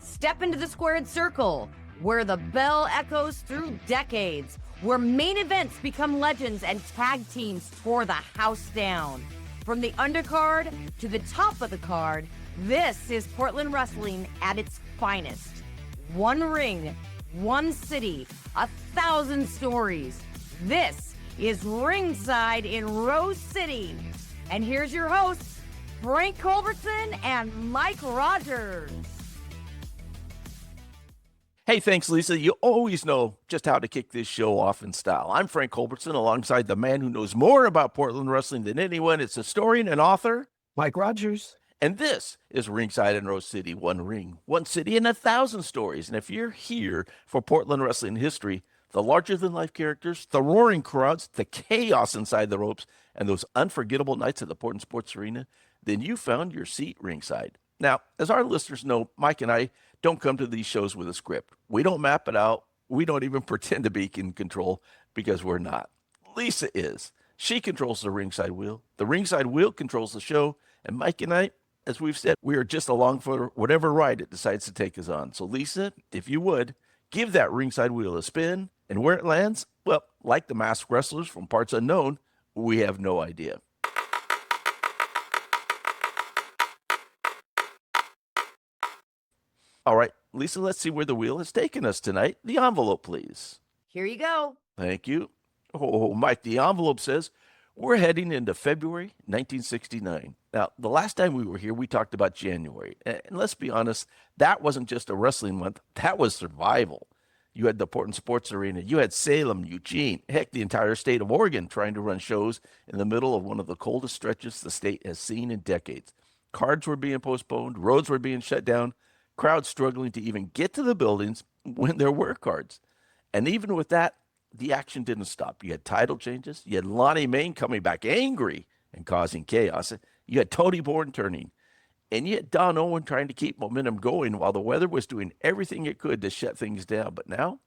Step into the squared circle, where the bell echoes through decades, where main events become legends and tag teams tore the house down. From the undercard to the top of the card, this is Portland Wrestling at its finest. One ring, one city, 1,000 stories. This is Ringside in Rose City. And here's your hosts, Frank Culbertson and Mike Rogers. Hey, thanks, Lisa. You always know just how to kick this show off in style. I'm Frank Culbertson, alongside the man who knows more about Portland wrestling than anyone. It's historian and author, Mike Rogers. And this is Ringside in Rose City, one ring, one city, and 1,000 stories. And if you're here for Portland wrestling history, the larger-than-life characters, the roaring crowds, the chaos inside the ropes, and those unforgettable nights at the Portland Sports Arena, then you found your seat ringside. Now, as our listeners know, Mike and I don't come to these shows with a script. We don't map it out. We don't even pretend to be in control, because we're not. Lisa is. She controls the ringside wheel. The ringside wheel controls the show. And Mike and I, as we've said, we are just along for whatever ride it decides to take us on. So Lisa, if you would, give that ringside wheel a spin. And where it lands, well, like the masked wrestlers from parts unknown, we have no idea. All right, Lisa, let's see where the wheel has taken us tonight. The envelope, please. Here you go. Thank you. Oh, Mike, the envelope says we're heading into February 1969. Now, the last time we were here, we talked about January. And let's be honest, that wasn't just a wrestling month. That was survival. You had the Portland Sports Arena. You had Salem, Eugene, heck, the entire state of Oregon trying to run shows in the middle of one of the coldest stretches the state has seen in decades. Cards were being postponed. Roads were being shut down. Crowds struggling to even get to the buildings when there were cards. And even with that, the action didn't stop. You had title changes. You had Lonnie Mayne coming back angry and causing chaos. You had Tony Borne turning. And you had Don Owen trying to keep momentum going while the weather was doing everything it could to shut things down. But now,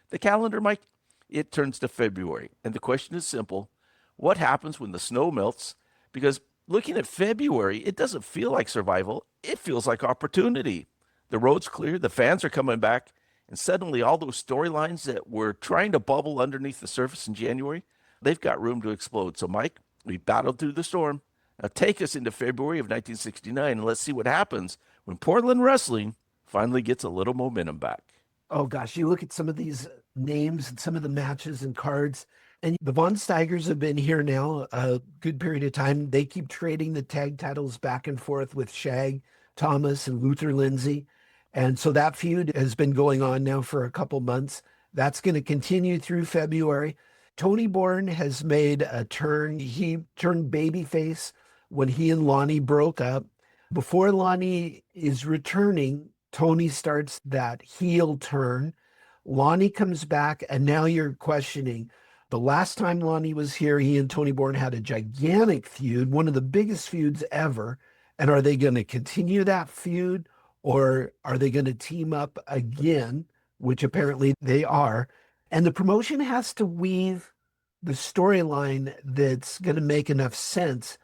the calendar, Mike, it turns to February. And the question is simple. What happens when the snow melts? Because looking at February, it doesn't feel like survival. It feels like opportunity. The road's clear. The fans are coming back. And suddenly all those storylines that were trying to bubble underneath the surface in January, they've got room to explode. So, Mike, we battled through the storm. Now take us into February of 1969, and let's see what happens when Portland wrestling finally gets a little momentum back. Oh, gosh, you look at some of these names and some of the matches and cards, and the Von Steigers have been here now a good period of time. They keep trading the tag titles back and forth with Shag Thomas and Luther Lindsay. And so that feud has been going on now for a couple months. That's going to continue through February. Tony Borne has made a turn. He turned babyface when he and Lonnie broke up. Before Lonnie is returning, Tony starts that heel turn. Lonnie comes back, and now you're questioning. The last time Lonnie was here, he and Tony Borne had a gigantic feud, one of the biggest feuds ever. And are they going to continue that feud, or are they going to team up again, which apparently they are? And the promotion has to weave the storyline that's going to make enough sense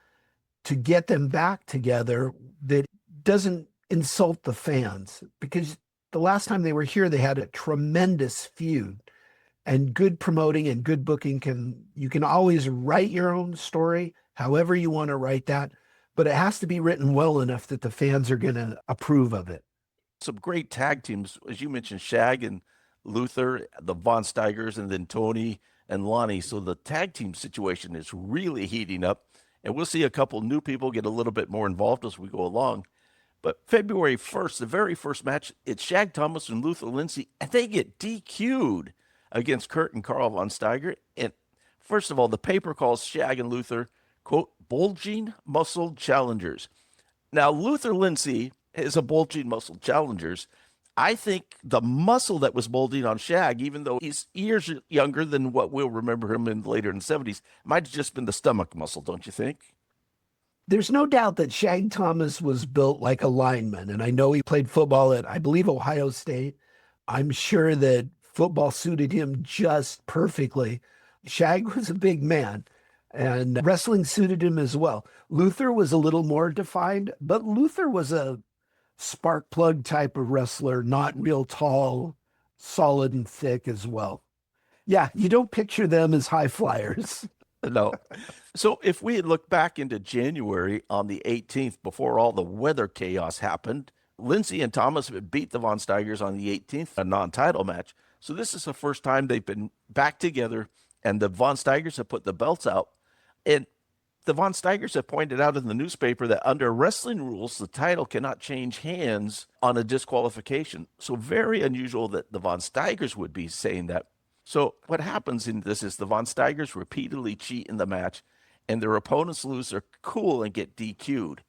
to get them back together that doesn't insult the fans. Because the last time they were here, they had a tremendous feud. And good promoting and good booking you can always write your own story, however you want to write that, but it has to be written well enough that the fans are going to approve of it. Some great tag teams, as you mentioned, Shag and Luther, the Von Steigers, and then Tony and Lonnie. So the tag team situation is really heating up. And we'll see a couple new people get a little bit more involved as we go along. But February 1st, the very first match, it's Shag Thomas and Luther Lindsay, and they get DQ'd against Kurt and Carl Von Steiger. And first of all, the paper calls Shag and Luther, quote, bulging muscle challengers. Now, Luther Lindsay is a bulging muscle challengers. I think the muscle that was bulging on Shag, even though he's years younger than what we'll remember him in later in the 70s, might have just been the stomach muscle, don't you think? There's no doubt that Shag Thomas was built like a lineman. And I know he played football at, I believe, Ohio State. I'm sure that football suited him just perfectly. Shag was a big man, and wrestling suited him as well. Luther was a little more defined, but Luther was a spark plug type of wrestler, not real tall, solid and thick as well. Yeah, you don't picture them as high flyers. No. So if we had looked back into January on the 18th, before all the weather chaos happened, Lindsay and Thomas had beat the Von Steigers on the 18th, a non-title match. So this is the first time they've been back together, and the Von Steigers have put the belts out. And the Von Steigers have pointed out in the newspaper that under wrestling rules, the title cannot change hands on a disqualification. So very unusual that the Von Steigers would be saying that. So what happens in this is the Von Steigers repeatedly cheat in the match, and their opponents lose their cool and get DQ'd.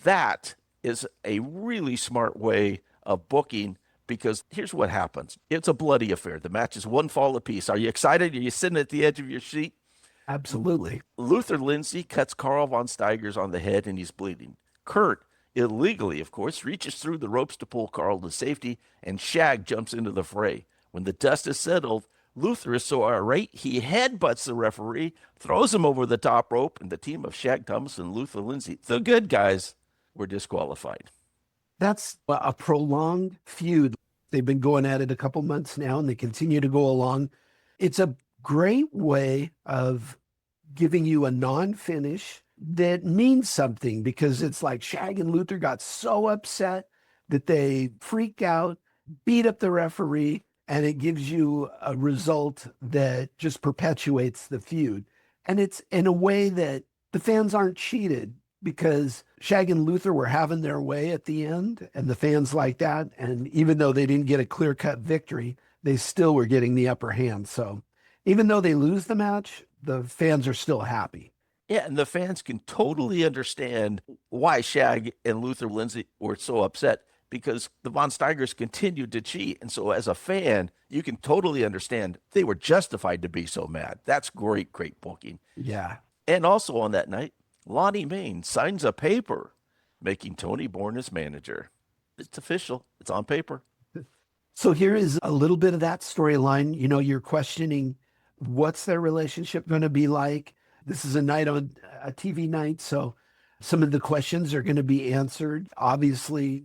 That is a really smart way of booking, because here's what happens. It's a bloody affair. The match is one fall apiece. Are you excited? Are you sitting at the edge of your seat? Absolutely. Luther Lindsay cuts Carl Von Steigers on the head and he's bleeding. Kurt, illegally, of course, reaches through the ropes to pull Carl to safety, and Shag jumps into the fray. When the dust is settled, Luther is so irate, he headbutts the referee, throws him over the top rope, and the team of Shag Thomas and Luther Lindsay, the good guys, were disqualified. That's a prolonged feud. They've been going at it a couple months now, and they continue to go along. It's a great way of giving you a non-finish that means something, because it's like Shag and Luther got so upset that they freak out, beat up the referee, and it gives you a result that just perpetuates the feud. And it's in a way that the fans aren't cheated, because Shag and Luther were having their way at the end, and the fans like that. And even though they didn't get a clear-cut victory, they still were getting the upper hand. So even though they lose the match, the fans are still happy. Yeah, and the fans can totally understand why Shag and Luther Lindsay were so upset, because the Von Steigers continued to cheat. And so as a fan, you can totally understand they were justified to be so mad. That's great, great booking. Yeah. And also on that night, Lonnie Mayne signs a paper making Tony Borne his manager. It's official. It's on paper. So here is a little bit of that storyline. You know, you're questioning, what's their relationship going to be like? This is a night on a TV night, so some of the questions are going to be answered. Obviously,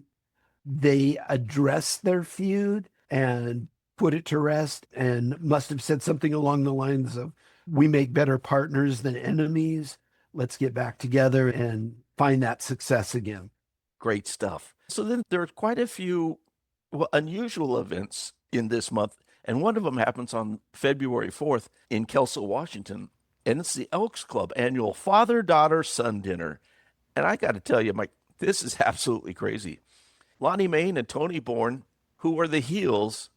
they addressed their feud and put it to rest, and must have said something along the lines of, we make better partners than enemies. Let's get back together and find that success again. Great stuff. So then there are quite a few unusual events in this month, and one of them happens on February 4th in Kelso, Washington, and it's the Elks Club annual father-daughter-son dinner. And I got to tell you, Mike, this is absolutely crazy. Lonnie Mayne and Tony Borne, who are the heels,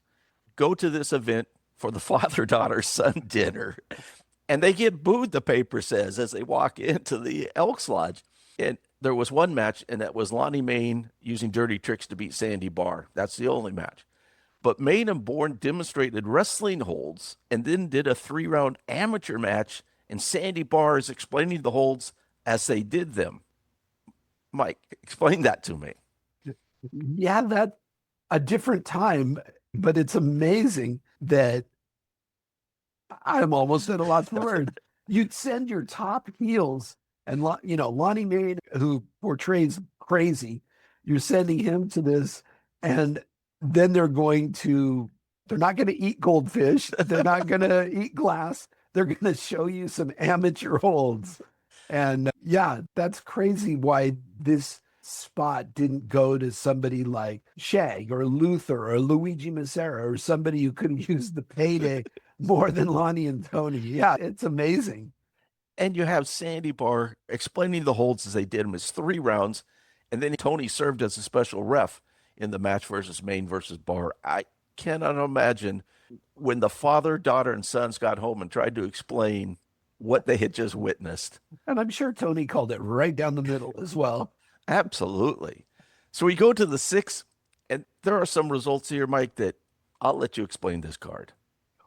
go to this event for the father-daughter-son dinner. And they get booed, the paper says, as they walk into the Elks Lodge. And there was one match, and that was Lonnie Mayne using dirty tricks to beat Sandy Barr. That's the only match. But Mayne and Borne demonstrated wrestling holds and then did a 3-round amateur match, and Sandy Barr is explaining the holds as they did them. Mike, explain that to me. Yeah, that's a different time, but it's amazing that I'm almost at a loss for words. You'd send your top heels, and Lonnie Mayne, who portrays crazy, you're sending him to this, and then they're not going to eat goldfish. They're not going to eat glass. They're going to show you some amateur holds. And yeah, that's crazy why this spot didn't go to somebody like Shag or Luther or Luigi Massera or somebody who couldn't use the payday more than Lonnie and Tony. Yeah, it's amazing. And you have Sandy Barr explaining the holds as they did them as 3 rounds. And then Tony served as a special ref in the match versus Mayne versus Barr. I cannot imagine when the father, daughter, and sons got home and tried to explain what they had just witnessed. And I'm sure Tony called it right down the middle as well. Absolutely. So we go to the 6th, and there are some results here, Mike, that I'll let you explain this card.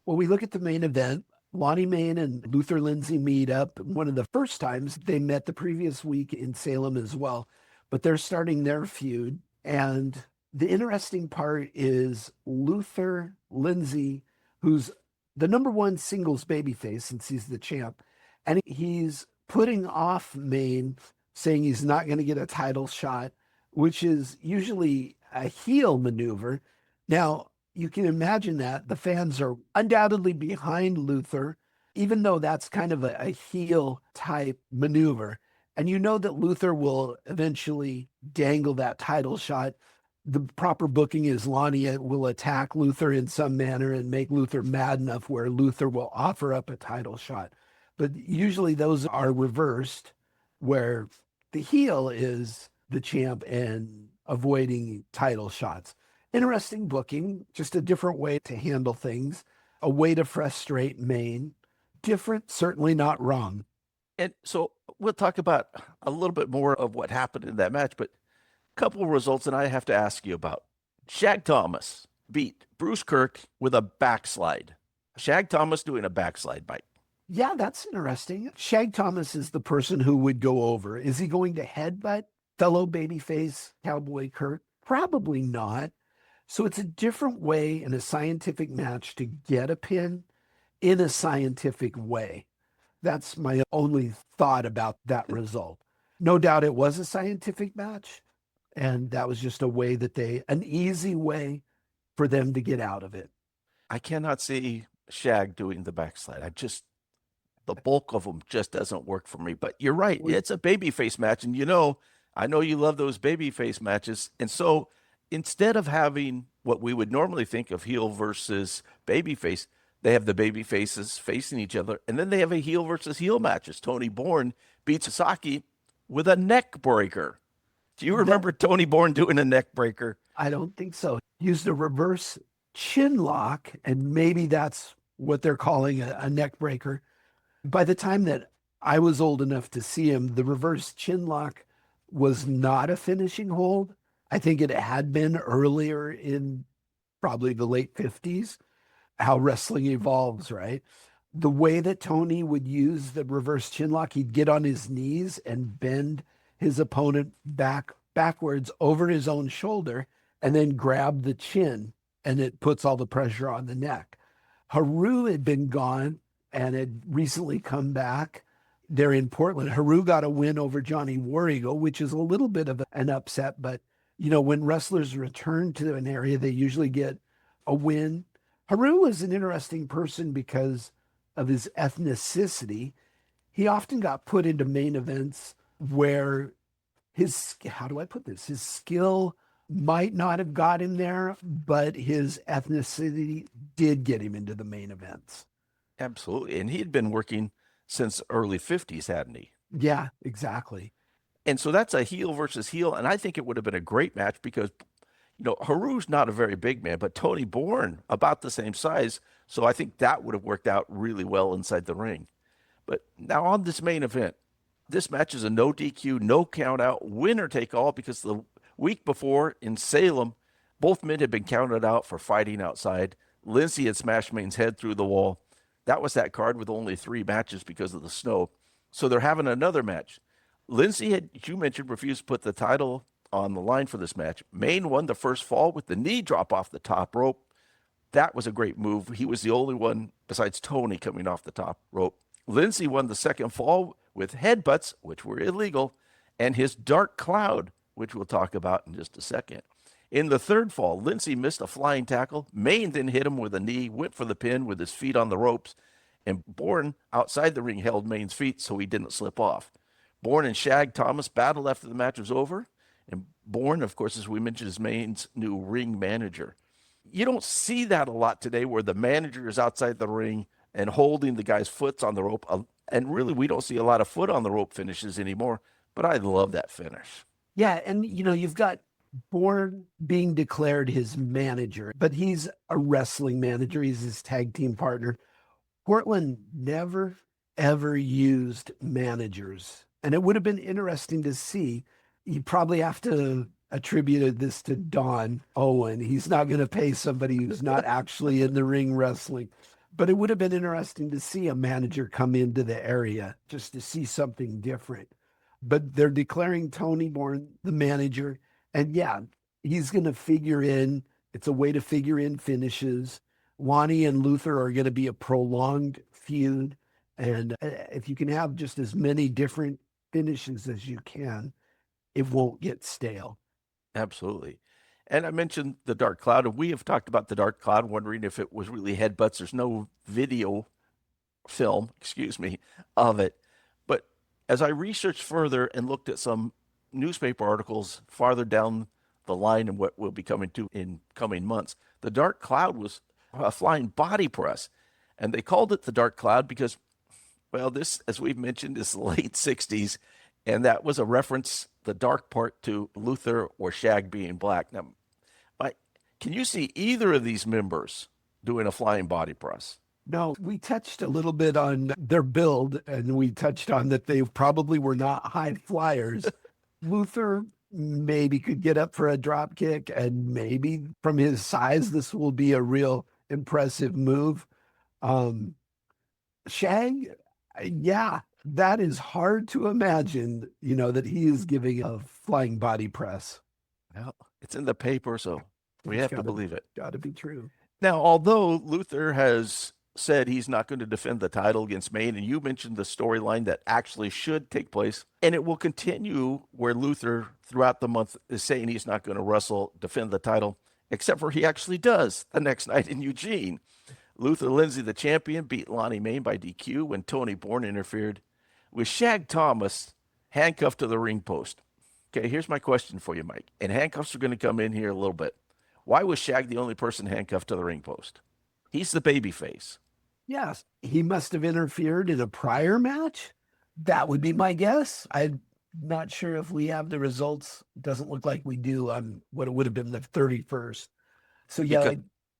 Well, we look at the main event. Lonnie Mayne and Luther Lindsay meet up. One of the first times they met the previous week in Salem as well, but they're starting their feud. And the interesting part is Luther Lindsay, who's the number 1 singles babyface since he's the champ, and he's putting off Mayne, saying he's not going to get a title shot which is usually a heel maneuver. Now, you can imagine that the fans are undoubtedly behind Luther, even though that's kind of a heel type maneuver. And you know that Luther will eventually dangle that title shot. The proper booking is Lonnie will attack Luther in some manner and make Luther mad enough where Luther will offer up a title shot. But usually those are reversed, where the heel is the champ and avoiding title shots. Interesting booking, just a different way to handle things, a way to frustrate Mayne. Different, certainly not wrong. And so we'll talk about a little bit more of what happened in that match, but a couple of results that I have to ask you about. Shag Thomas beat Bruce Kirk with a backslide. Shag Thomas doing a backslide, Mike. Yeah, that's interesting. Shag Thomas is the person who would go over. Is he going to headbutt fellow babyface Cowboy Kirk? Probably not. So it's a different way in a scientific match to get a pin in a scientific way. That's my only thought about that result. No doubt it was a scientific match, and that was just a way that an easy way for them to get out of it. I cannot see Shag doing the backslide. The bulk of them just doesn't work for me. But you're right. It's a babyface match. And I know you love those babyface matches. And so instead of having what we would normally think of heel versus babyface, they have the baby faces facing each other. And then they have a heel versus heel matches. Tony Borne beats Sasaki with a neck breaker. Do you remember Tony Borne doing a neck breaker? I don't think so. Used a reverse chin lock, and maybe that's what they're calling a neck breaker. By the time that I was old enough to see him, the reverse chin lock was not a finishing hold. I think it had been earlier in probably the late 50s. How wrestling evolves, right? The way that Tony would use the reverse chin lock, he'd get on his knees and bend his opponent backwards over his own shoulder and then grab the chin, and it puts all the pressure on the neck. Haru had been gone and had recently come back. They're in Portland. Haru got a win over Johnny Warrigal, which is a little bit of an upset, but when wrestlers return to an area, they usually get a win. Haru is an interesting person because of his ethnicity. He often got put into main events where his skill might not have got him there, but his ethnicity did get him into the main events. Absolutely. And he had been working since early 50s, hadn't he? Yeah, exactly. And so that's a heel versus heel. And I think it would have been a great match because Haru's not a very big man, but Tony Borne, about the same size. So I think that would have worked out really well inside the ring. But now on this main event, this match is a no DQ, no count out, winner take all, because the week before in Salem, both men had been counted out for fighting outside. Lindsay had smashed Mayne's head through the wall. That was that card with only 3 matches because of the snow. So they're having another match. Lindsay had, you mentioned, refused to put the title on the line for this match. Mayne won the first fall with the knee drop off the top rope. That was a great move. He was the only one besides Tony coming off the top rope. Lindsay won the second fall with headbutts, which were illegal, and his dark cloud, which we'll talk about in just a second. In the third fall, Lindsay missed a flying tackle. Mayne then hit him with a knee, went for the pin with his feet on the ropes, and Borne outside the ring held Mayne's feet so he didn't slip off. Borne and Shag Thomas battled after the match was over. And Borne, of course, as we mentioned, is Mayne's new ring manager. You don't see that a lot today where the manager is outside the ring and holding the guy's foot on the rope. And really, we don't see a lot of foot on the rope finishes anymore. But I love that finish. Yeah, and you've got Borne being declared his manager, but he's a wrestling manager. He's his tag team partner. Portland never, ever used managers. And it would have been interesting to see. You probably have to attribute this to Don Owen. He's not going to pay somebody who's not actually in the ring wrestling. But it would have been interesting to see a manager come into the area just to see something different. But they're declaring Tony Borne the manager. And yeah, he's going to figure in. It's a way to figure in finishes. Lonnie and Luther are going to be a prolonged feud. And if you can have just as many different finishes as you can, it won't get stale. Absolutely. And I mentioned the dark cloud, and we have talked about the dark cloud, wondering if it was really headbutts. There's no video film, excuse me, of it. But as I researched further and looked at some newspaper articles farther down the line and what we'll be coming to in coming months, the dark cloud was a flying body press. And they called it the dark cloud because, well, this, as we've mentioned, is the late 60s. And that was a reference, the dark part, to Luther or Shag being black. Now, Mike, can you see either of these members doing a flying body press? No, we touched a little bit on their build, and we touched on that they probably were not high flyers. Luther maybe could get up for a drop kick, and maybe from his size, this will be a real impressive move. Shag, yeah, that is hard to imagine, that he is giving a flying body press. Well, it's in the paper, so we have to believe it. Got to be true. Now, although Luther has said he's not going to defend the title against Mayne, and you mentioned the storyline that actually should take place, and it will continue where Luther throughout the month is saying he's not going to defend the title, except for he actually does the next night in Eugene. Luther Lindsay, the champion, beat Lonnie Mayne by DQ when Tony Borne interfered with Shag Thomas handcuffed to the ring post. Okay, here's my question for you, Mike. And handcuffs are going to come in here a little bit. Why was Shag the only person handcuffed to the ring post? He's the baby face. Yes, he must have interfered in a prior match. That would be my guess. I'm not sure if we have the results. It doesn't look like we do on what it would have been the 31st. So yeah,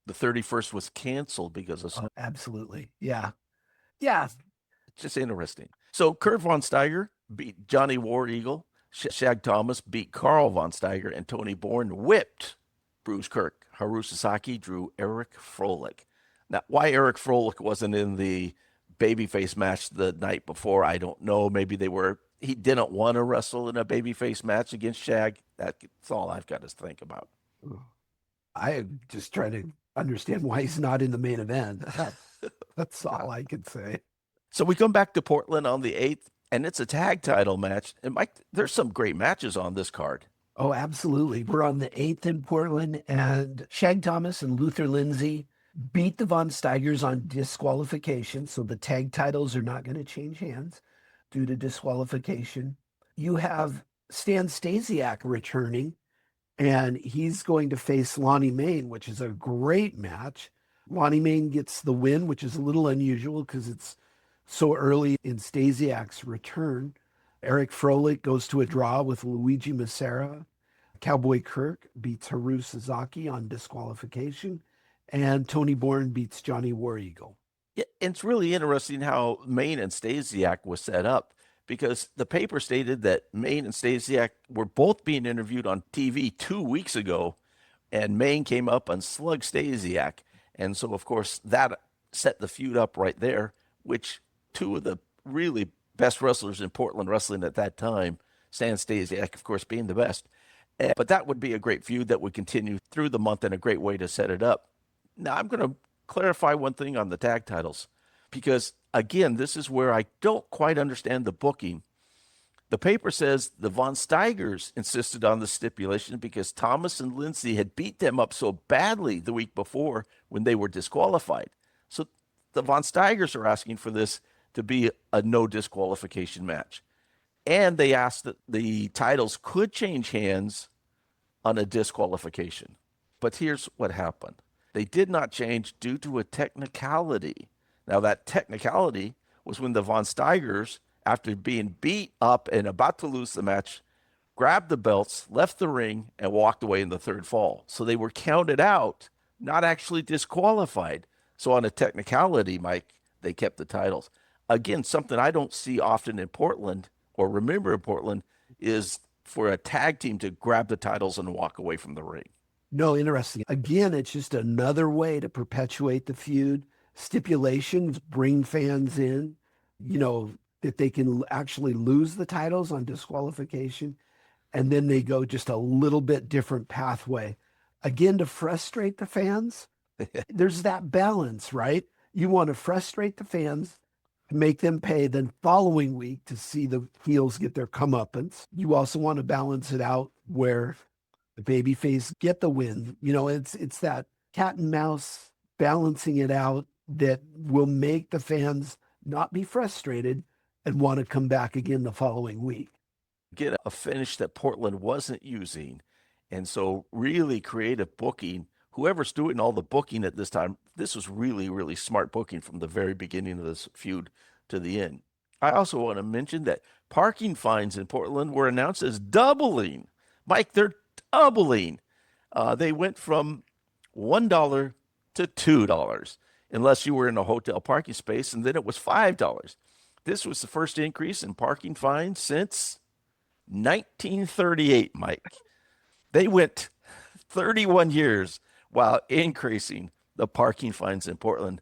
the 31st was canceled because of absolutely. Yeah. It's just interesting. So Kurt Von Steiger beat Johnny War Eagle. Shag Thomas beat Carl Von Steiger, and Tony Borne whipped Bruce Kirk. Haru Sasaki drew Eric Froelich. Now, why Eric Froelich wasn't in the babyface match the night before, I don't know. Maybe he didn't want to wrestle in a babyface match against Shag. That's all I've got to think about. I am just trying to understand why he's not in the main event. That's all I can say. So we come back to Portland on the 8th, and it's a tag title match. And Mike, there's some great matches on this card. Oh, absolutely. We're on the 8th in Portland, and Shag Thomas and Luther Lindsay beat the Von Steigers on disqualification. So the tag titles are not going to change hands due to disqualification. You have Stan Stasiak returning, and he's going to face Lonnie Mayne, which is a great match. Lonnie Mayne gets the win, which is a little unusual because it's so early in Stasiak's return. Eric Froelich goes to a draw with Luigi Massera. Cowboy Kirk beats Haru Sasaki on disqualification. And Tony Borne beats Johnny War Eagle. It's really interesting how Mayne and Stasiak was set up, because the paper stated that Mayne and Stasiak were both being interviewed on TV 2 weeks ago, and Mayne came up and slugged Stasiak. And so, of course, that set the feud up right there, which two of the really best wrestlers in Portland wrestling at that time, Stan Stasiak, of course, being the best. But that would be a great feud that would continue through the month and a great way to set it up. Now, I'm going to clarify one thing on the tag titles, because, again, this is where I don't quite understand the booking. The paper says the Von Steigers insisted on the stipulation because Thomas and Lindsay had beat them up so badly the week before when they were disqualified. So the Von Steigers are asking for this to be a no disqualification match. And they asked that the titles could change hands on a disqualification. But here's what happened. They did not change due to a technicality. Now, that technicality was when the Von Steigers, after being beat up and about to lose the match, grabbed the belts, left the ring, and walked away in the third fall. So they were counted out, not actually disqualified. So on a technicality, Mike, they kept the titles. Again, something I don't see often in Portland or remember in Portland is for a tag team to grab the titles and walk away from the ring. No, interesting. Again, it's just another way to perpetuate the feud. Stipulations bring fans in, that they can actually lose the titles on disqualification, and then they go just a little bit different pathway. Again, to frustrate the fans, there's that balance, right? You want to frustrate the fans, make them pay, then following week to see the heels get their comeuppance. You also want to balance it out where the babyface get the win. It's that cat and mouse balancing it out that will make the fans not be frustrated and want to come back again the following week. Get a finish that Portland wasn't using. And so really creative booking. Whoever's doing all the booking at this time, this was really, really smart booking from the very beginning of this feud to the end. I also want to mention that parking fines in Portland were announced as doubling. Mike, they're doubling. They went from $1 to $2, unless you were in a hotel parking space, and then it was $5. This was the first increase in parking fines since 1938, Mike. They went 31 years while increasing the parking fines in Portland.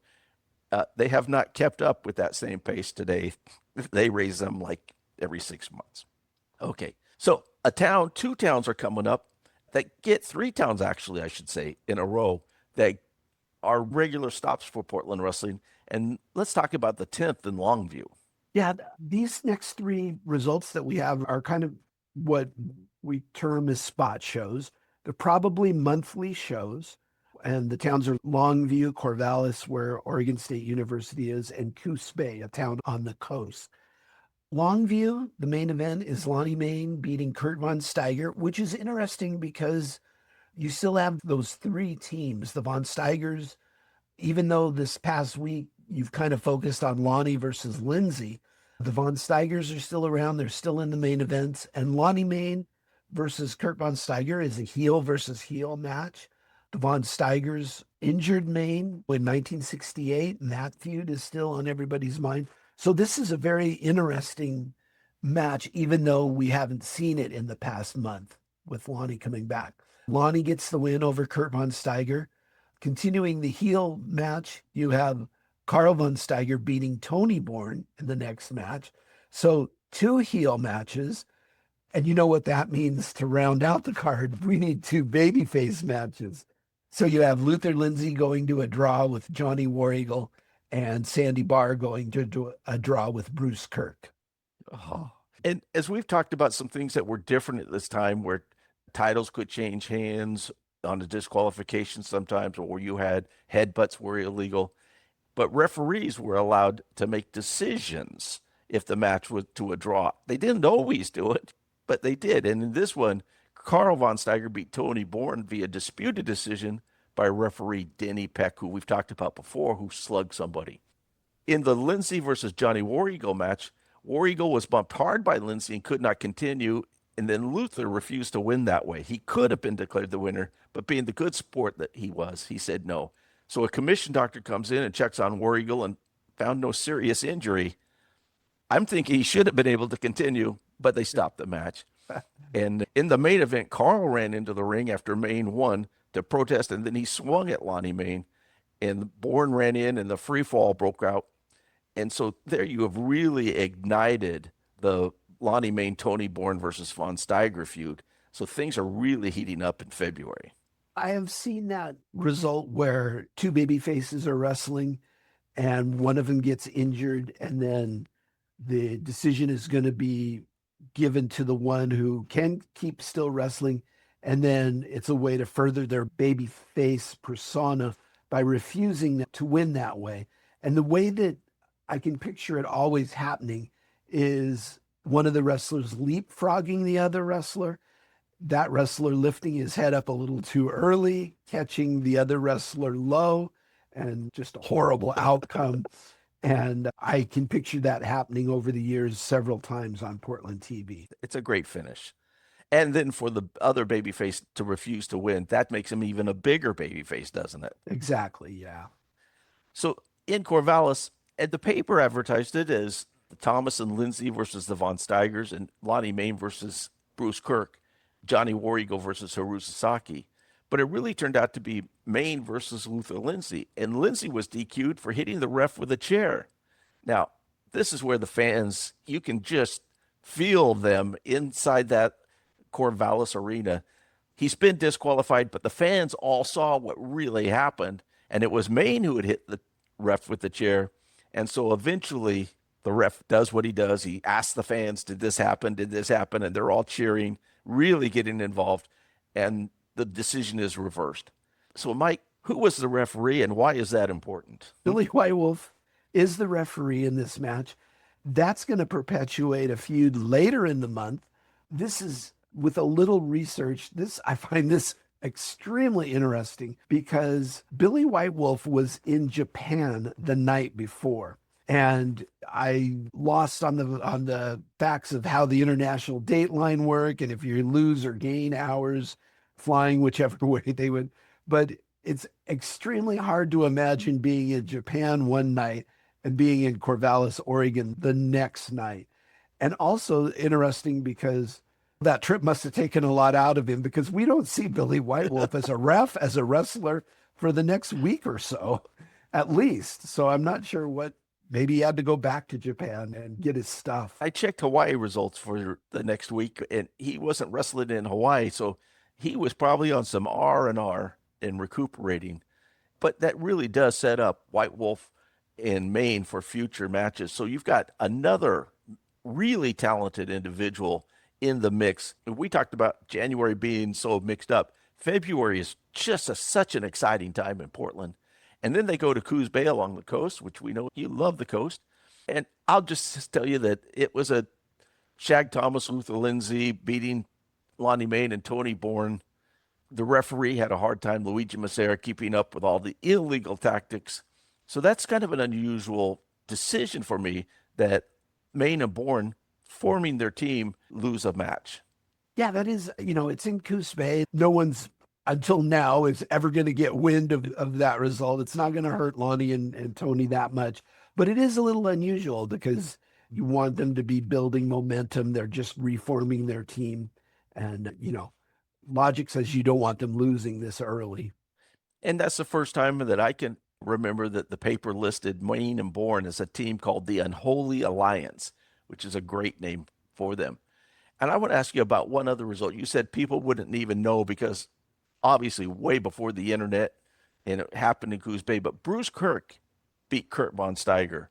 They have not kept up with that same pace today. They raise them like every 6 months. Okay, so two towns are coming up that get three towns, actually, I should say, in a row that are regular stops for Portland wrestling. And let's talk about the 10th in Longview. Yeah, these next three results that we have are kind of what we term as spot shows. They're probably monthly shows. And the towns are Longview, Corvallis, where Oregon State University is, and Coos Bay, a town on the coast. Longview, the main event, is Lonnie Mayne beating Kurt Von Steiger, which is interesting because you still have those three teams, the Von Steigers. Even though this past week you've kind of focused on Lonnie versus Lindsay, the Von Steigers are still around. They're still in the main events. And Lonnie Mayne versus Kurt Von Steiger is a heel versus heel match. The Von Steigers injured Mayne in 1968, and that feud is still on everybody's mind. So this is a very interesting match, even though we haven't seen it in the past month with Lonnie coming back. Lonnie gets the win over Kurt Von Steiger. Continuing the heel match, you have Carl Von Steiger beating Tony Borne in the next match. So two heel matches. And you know what that means to round out the card. We need two babyface matches. So you have Luther Lindsay going to a draw with Johnny War Eagle and Sandy Barr going to a draw with Bruce Kirk. Oh. And as we've talked about some things that were different at this time, where titles could change hands on a disqualification sometimes, or you had headbutts were illegal, but referees were allowed to make decisions if the match was to a draw. They didn't always do it, but they did. And in this one, Carl Von Steiger beat Tony Borne via disputed decision by referee Denny Peck, who we've talked about before, who slugged somebody. In the Lindsay versus Johnny War Eagle match, War Eagle was bumped hard by Lindsay and could not continue, and then Luther refused to win that way. He could have been declared the winner, but being the good sport that he was, he said no. So a commission doctor comes in and checks on War Eagle and found no serious injury. I'm thinking he should have been able to continue, but they stopped the match. And in the main event, Carl ran into the ring after Mayne won to protest, and then he swung at Lonnie Mayne, and Borne ran in, and the free fall broke out. And so there you have really ignited the Lonnie Mayne Tony Borne versus Von Steiger feud. So things are really heating up in February. I have seen that result where two baby faces are wrestling and one of them gets injured, and then the decision is going to be given to the one who can keep still wrestling. And then it's a way to further their baby face persona by refusing to win that way. And the way that I can picture it always happening is one of the wrestlers leapfrogging the other wrestler, that wrestler lifting his head up a little too early, catching the other wrestler low, and just a horrible outcome. And I can picture that happening over the years several times on Portland TV. It's a great finish. And then for the other babyface to refuse to win, that makes him even a bigger babyface, doesn't it? Exactly, yeah. So in Corvallis, and the paper advertised it as the Thomas and Lindsay versus the Von Steigers, and Lonnie Mayne versus Bruce Kirk, Johnny War Eagle versus Haru Sasaki. But it really turned out to be Mayne versus Luther Lindsay, and Lindsay was DQ'd for hitting the ref with a chair. Now, this is where the fans, you can just feel them inside that Corvallis arena. He's been disqualified, but the fans all saw what really happened, and it was Mayne who had hit the ref with the chair. And so eventually the ref does what he does. He asks the fans, did this happen? Did this happen? And they're all cheering, really getting involved. and the decision is reversed. So, Mike, who was the referee and why is that important? Billy White Wolf is the referee in this match. That's going to perpetuate a feud later in the month. This is, with a little research, I find this extremely interesting because Billy White Wolf was in Japan the night before. And I lost on the facts of how the international date line work and if you lose or gain hours flying, whichever way they would. But it's extremely hard to imagine being in Japan one night and being in Corvallis, Oregon the next night. And also interesting because that trip must have taken a lot out of him because we don't see Billy White Wolf as a ref, as a wrestler for the next week or so, at least. So I'm not sure maybe he had to go back to Japan and get his stuff. I checked Hawaii results for the next week, and he wasn't wrestling in Hawaii, so he was probably on some R&R and recuperating. But that really does set up White Wolf and Mayne for future matches. So you've got another really talented individual in the mix. We talked about January being so mixed up. February is just such an exciting time in Portland. And then they go to Coos Bay along the coast, which we know you love the coast. And I'll just tell you that it was a Shag Thomas Luther Lindsay beating Lonnie Mayne and Tony Borne. The referee had a hard time, Luigi Massera, keeping up with all the illegal tactics. So that's kind of an unusual decision for me that Mayne and Borne, forming their team, lose a match. Yeah, that is, it's in Coos Bay. No one's, until now, is ever going to get wind of that result. It's not going to hurt Lonnie and Tony that much. But it is a little unusual because you want them to be building momentum. They're just reforming their team. And, logic says you don't want them losing this early. And that's the first time that I can remember that the paper listed Mayne and Borne as a team called the Unholy Alliance, which is a great name for them. And I want to ask you about one other result. You said people wouldn't even know because obviously way before the internet and it happened in Coos Bay, but Bruce Kirk beat Kurt Von Steiger.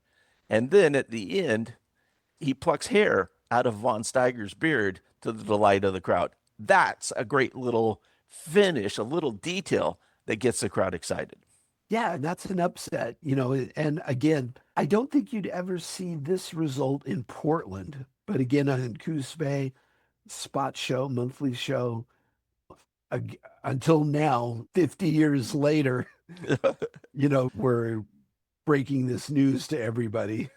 And then at the end, he plucks hair out of Von Steiger's beard to the delight of the crowd. That's a great little finish, a little detail that gets the crowd excited. Yeah, and that's an upset, and again, I don't think you'd ever see this result in Portland, but again, on Coos Bay, spot show, monthly show, until now, 50 years later, we're breaking this news to everybody.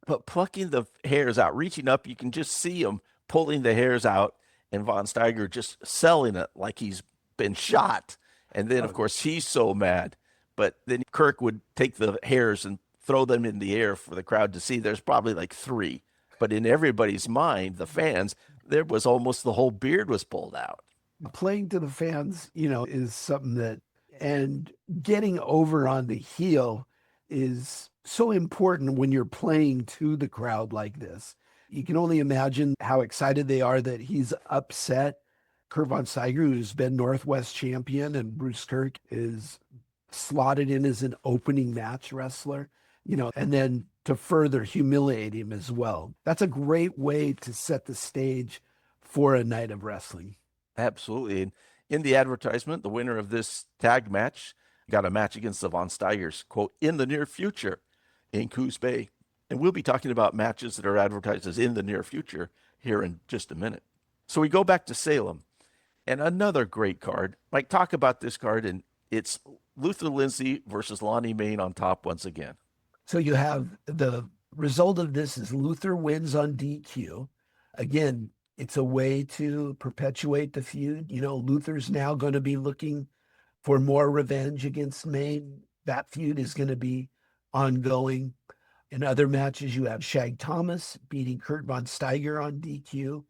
But plucking the hairs out, reaching up, you can just see him pulling the hairs out and Von Steiger just selling it like he's been shot. And then, of course, he's so mad. But then Kirk would take the hairs and throw them in the air for the crowd to see. There's probably like 3. But in everybody's mind, the fans, there was almost the whole beard was pulled out. Playing to the fans, is something that, and getting over on the heel is so important when you're playing to the crowd like this. You can only imagine how excited they are that he's upset. Kurt Von Steiger, who's been Northwest champion, and Bruce Kirk is slotted in as an opening match wrestler, and then to further humiliate him as well. That's a great way to set the stage for a night of wrestling. Absolutely. And in the advertisement, the winner of this tag match got a match against the Von Steigers, quote, in the near future in Coos Bay. And we'll be talking about matches that are advertised as in the near future here in just a minute. So we go back to Salem and another great card. Mike, talk about this card, and it's Luther Lindsay versus Lonnie Mayne on top once again. So you have the result of this is Luther wins on DQ. Again, it's a way to perpetuate the feud. Luther's now going to be looking for more revenge against Mayne. That feud is going to be ongoing. In other matches, you have Shag Thomas beating Kurt Von Steiger on DQ.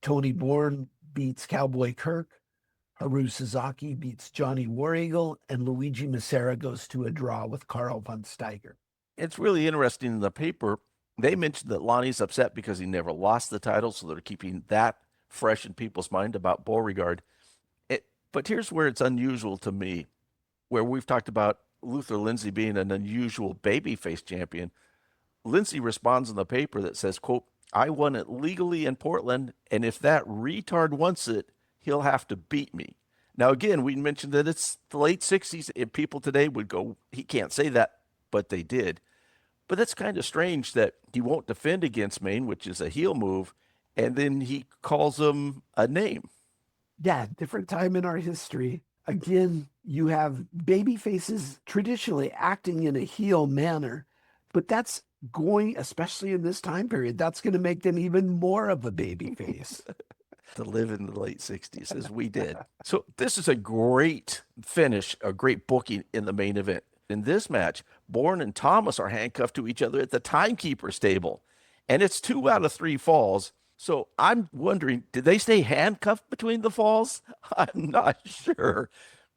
Tony Borne beats Cowboy Kirk. Haru Suzuki beats Johnny War Eagle, and Luigi Massera goes to a draw with Carl Von Steiger. It's really interesting in the paper. They mentioned that Lonnie's upset because he never lost the title, so they're keeping that fresh in people's mind about Beauregard. But here's where it's unusual to me, where we've talked about Luther Lindsay being an unusual babyface champion. Lindsay responds in the paper that says, quote, I won it legally in Portland, and if that retard wants it, he'll have to beat me. Now, again, we mentioned that it's the late 60s, and people today would go, he can't say that, but they did. But that's kind of strange that he won't defend against Mayne, which is a heel move, and then he calls him a name. Yeah, different time in our history. Again, you have baby faces traditionally acting in a heel manner, but that's going, especially in this time period, that's going to make them even more of a baby face. To live in the late 60s as we did. So this is a great finish, a great booking in the main event. In this match, Borne and Thomas are handcuffed to each other at the timekeeper's table, and it's 2 out of 3 falls. So I'm wondering, did they stay handcuffed between the falls? I'm not sure.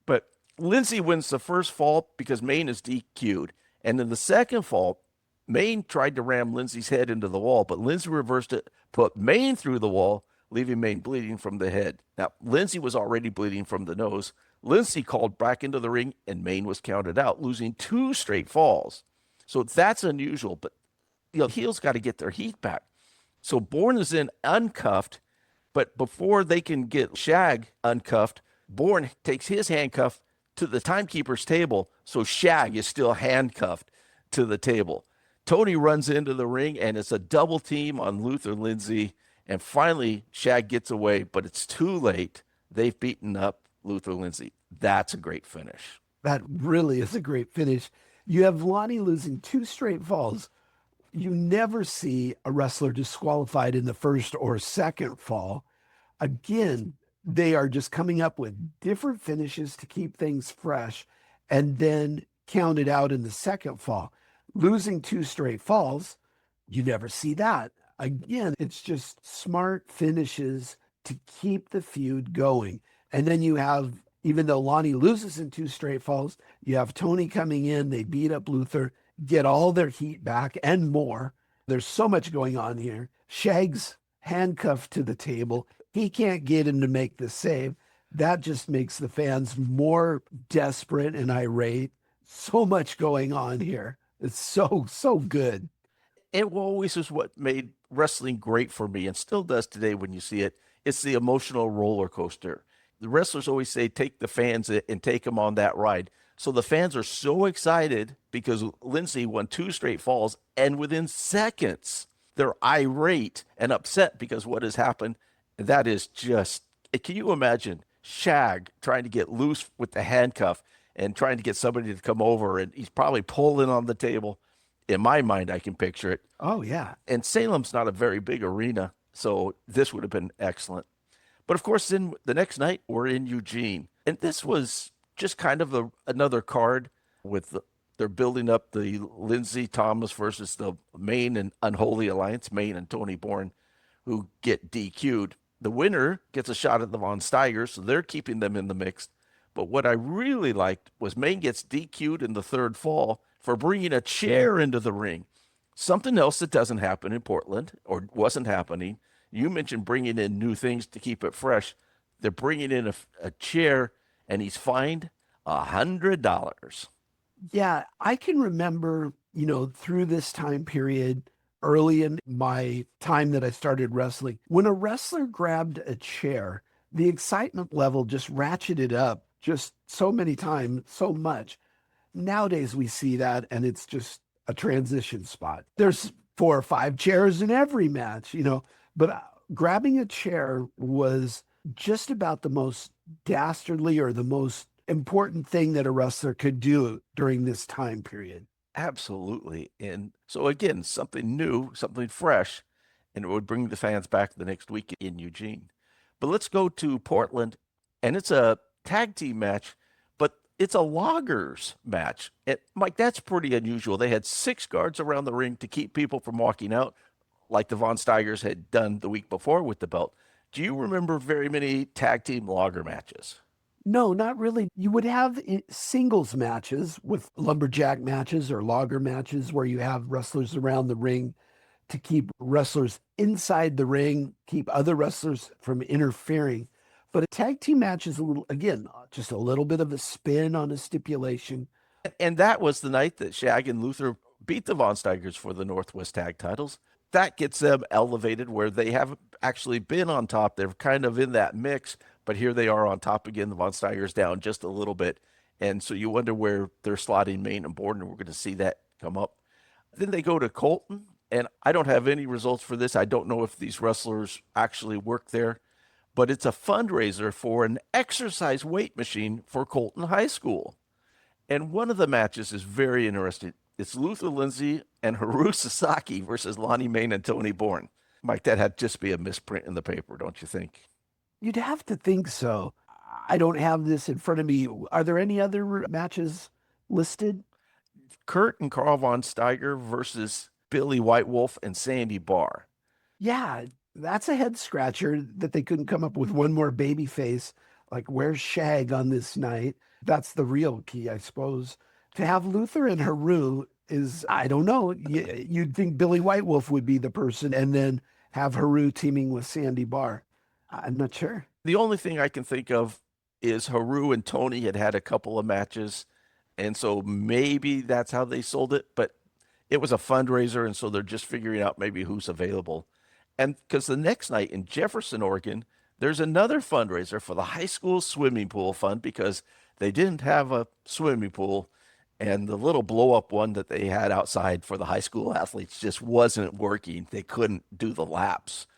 But Lindsay wins the first fall because Mayne is DQ'd. And in the second fall, Mayne tried to ram Lindsay's head into the wall, but Lindsay reversed it, put Mayne through the wall, leaving Mayne bleeding from the head. Now, Lindsay was already bleeding from the nose. Lindsay called back into the ring, and Mayne was counted out, losing 2 straight falls. So that's unusual, but heels got to get their heat back. So Borne is in uncuffed, but before they can get Shag uncuffed, Borne takes his handcuff to the timekeeper's table, so Shag is still handcuffed to the table. Tony runs into the ring, and it's a double team on Luther Lindsay, and finally Shag gets away, but it's too late. They've beaten up Luther Lindsay. That's a great finish. That really is a great finish. You have Lonnie losing 2 straight falls. You never see a wrestler disqualified in the first or second fall. Again, they are just coming up with different finishes to keep things fresh and then counted out in the second fall. Losing 2 straight falls, you never see that. Again, it's just smart finishes to keep the feud going. And then you have, even though Lonnie loses in 2 straight falls, you have Tony coming in, they beat up Luther, get all their heat back and more. There's so much going on here. Shag's handcuffed to the table. He can't get him to make the save. That just makes the fans more desperate and irate. So much going on here. It's so good. It always is what made wrestling great for me, and still does today when you see it. It's the emotional roller coaster. The wrestlers always say, take the fans and take them on that ride. So the fans are so excited because Lindsay won 2 straight falls, and within seconds, they're irate and upset because what has happened. That is just, can you imagine Shag trying to get loose with the handcuff and trying to get somebody to come over, and he's probably pulling on the table. In my mind, I can picture it. Oh, yeah. And Salem's not a very big arena, so this would have been excellent. But of course, then the next night, we're in Eugene. And this was just kind of another card with they're building up the Lindsay Thomas versus the Mayne and Unholy Alliance, Mayne and Tony Borne, who get DQ'd. The winner gets a shot at the Von Steigers, so they're keeping them in the mix. But what I really liked was Mayne gets DQ'd in the 3rd fall for bringing a chair into the ring. Something else that doesn't happen in Portland, or wasn't happening. You mentioned bringing in new things to keep it fresh. They're bringing in a chair, and he's fined $100. Yeah, I can remember, through this time period, early in my time that I started wrestling, when a wrestler grabbed a chair, the excitement level just ratcheted up just so many times, so much. Nowadays we see that and it's just a transition spot. There's 4 or 5 chairs in every match, but grabbing a chair was just about the most dastardly or the most important thing that a wrestler could do during this time period. Absolutely. And so again, something new, something fresh, and it would bring the fans back the next week in Eugene. But let's go to Portland, and it's a tag team match, but it's a loggers match. And Mike, that's pretty unusual. They had 6 guards around the ring to keep people from walking out, like the Von Steigers had done the week before with the belt. Do you remember very many tag team logger matches? No, not really. You would have singles matches with lumberjack matches or logger matches where you have wrestlers around the ring to keep wrestlers inside the ring, keep other wrestlers from interfering. But a tag team match is just a little bit of a spin on a stipulation. And that was the night that Shag and Luther beat the Von Steigers for the Northwest Tag titles. That gets them elevated where they haven't actually been on top. They're kind of in that mix, But here they are on top again. The Von Steigers down just a little bit. And so you wonder where they're slotting Mayne and Borne, and we're going to see that come up. Then they go to Colton, and I don't have any results for this. I don't know if these wrestlers actually work there, but it's a fundraiser for an exercise weight machine for Colton High School. And one of the matches is very interesting. It's Luther Lindsay and Haru Sasaki versus Lonnie Mayne and Tony Borne. Mike, that had just be a misprint in the paper, don't you think? You'd have to think so. I don't have this in front of me. Are there any other matches listed? Kurt and Carl Von Steiger versus Billy White Wolf and Sandy Barr. Yeah, that's a head scratcher that they couldn't come up with one more baby face. Like, where's Shag on this night? That's the real key, I suppose. To have Luther and Haru is, I don't know. You'd think Billy White Wolf would be the person, and then have Haru teaming with Sandy Barr. I'm not sure. The only thing I can think of is Haru and Tony had a couple of matches, and so maybe that's how they sold it, but it was a fundraiser, and so they're just figuring out maybe who's available. And because the next night in Jefferson, Oregon, there's another fundraiser for the high school swimming pool fund because they didn't have a swimming pool, and the little blow-up one that they had outside for the high school athletes just wasn't working. They couldn't do the laps.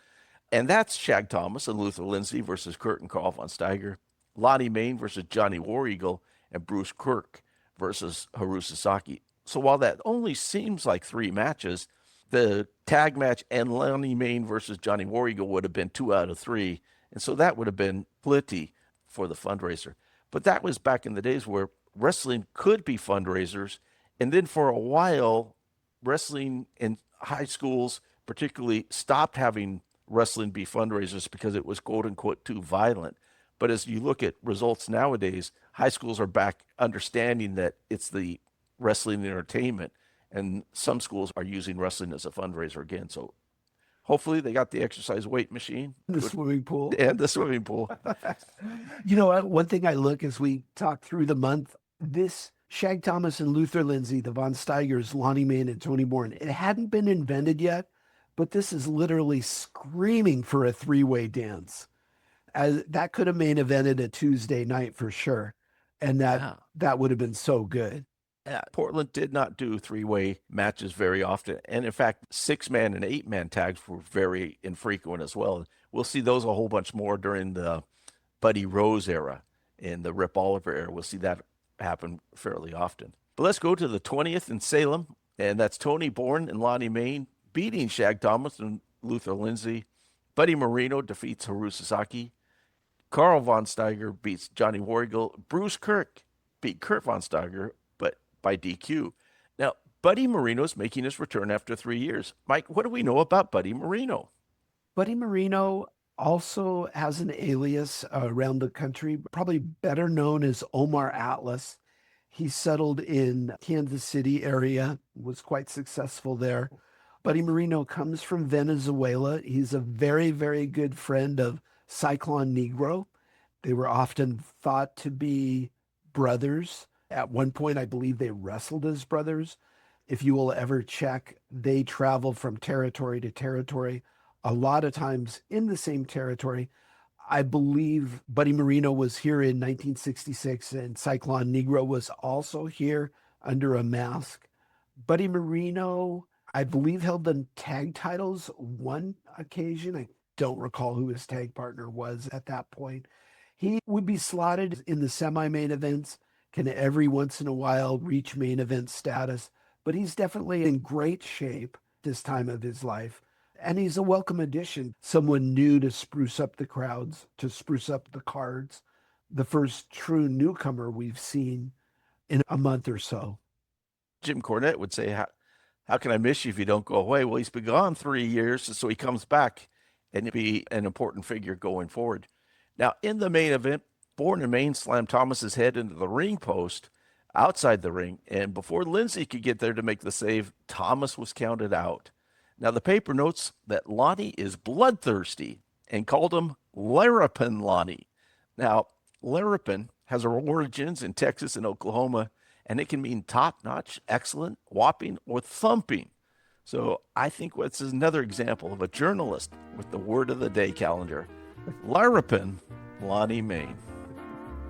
And that's Shag Thomas and Luther Lindsay versus Kurt and Carl Von Steiger, Lonnie Mayne versus Johnny War Eagle, and Bruce Kirk versus Haru Sasaki. So while that only seems like 3 matches, the tag match and Lonnie Mayne versus Johnny War Eagle would have been 2 out of 3. And so that would have been plenty for the fundraiser. But that was back in the days where wrestling could be fundraisers. And then for a while, wrestling in high schools particularly stopped having wrestling be fundraisers because it was quote unquote too violent. But as you look at results nowadays, high schools are back understanding that it's the wrestling entertainment, and some schools are using wrestling as a fundraiser again. So hopefully they got the exercise weight machine, The swimming pool. and the swimming pool. You know, one thing I look as we talk through the month, this Shag Thomas and Luther Lindsay, the Von Steigers, Lonnie Mayne, and Tony Borne, it hadn't been invented yet, but this is literally screaming for a 3-way dance. As that could have main evented a Tuesday night for sure. And that would have been so good. Yeah, Portland did not do 3-way matches very often. And in fact, 6-man and 8-man tags were very infrequent as well. We'll see those a whole bunch more during the Buddy Rose era and the Rip Oliver era. We'll see that happen fairly often. But let's go to the 20th in Salem, and that's Tony Borne and Lonnie Mayne beating Shag Thomas and Luther Lindsay. Buddy Marino defeats Haru Sasaki. Carl Von Steiger beats Johnny War Eagle. Bruce Kirk beat Kurt Von Steiger, but by DQ. Now, Buddy Marino is making his return after 3 years. Mike, what do we know about Buddy Marino? Buddy Marino also has an alias around the country, probably better known as Omar Atlas. He settled in Kansas City area, was quite successful there. Buddy Marino comes from Venezuela. He's a very, very good friend of Cyclone Negro. They were often thought to be brothers. At one point, I believe they wrestled as brothers. If you will ever check, they travel from territory to territory, a lot of times in the same territory. I believe Buddy Marino was here in 1966 and Cyclone Negro was also here under a mask. Buddy Marino, I believe, held the tag titles one occasion. I don't recall who his tag partner was at that point. He would be slotted in the semi-main events, can every once in a while reach main event status, but he's definitely in great shape this time of his life. And he's a welcome addition, someone new to spruce up the crowds, to spruce up the cards, the first true newcomer we've seen in a month or so. Jim Cornette would say, how can I miss you if you don't go away? Well, he's been gone 3 years, so he comes back and be an important figure going forward. Now, in the main event, Borne and Mayne slammed Thomas's head into the ring post outside the ring, and before Lindsay could get there to make the save, Thomas was counted out. Now, the paper notes that Lonnie is bloodthirsty and called him Larapin Lonnie. Now, Larapin has origins in Texas and Oklahoma, and it can mean top-notch, excellent, whopping, or thumping. So I think this is another example of a journalist with the word of the day calendar. Larapin Lonnie Mayne.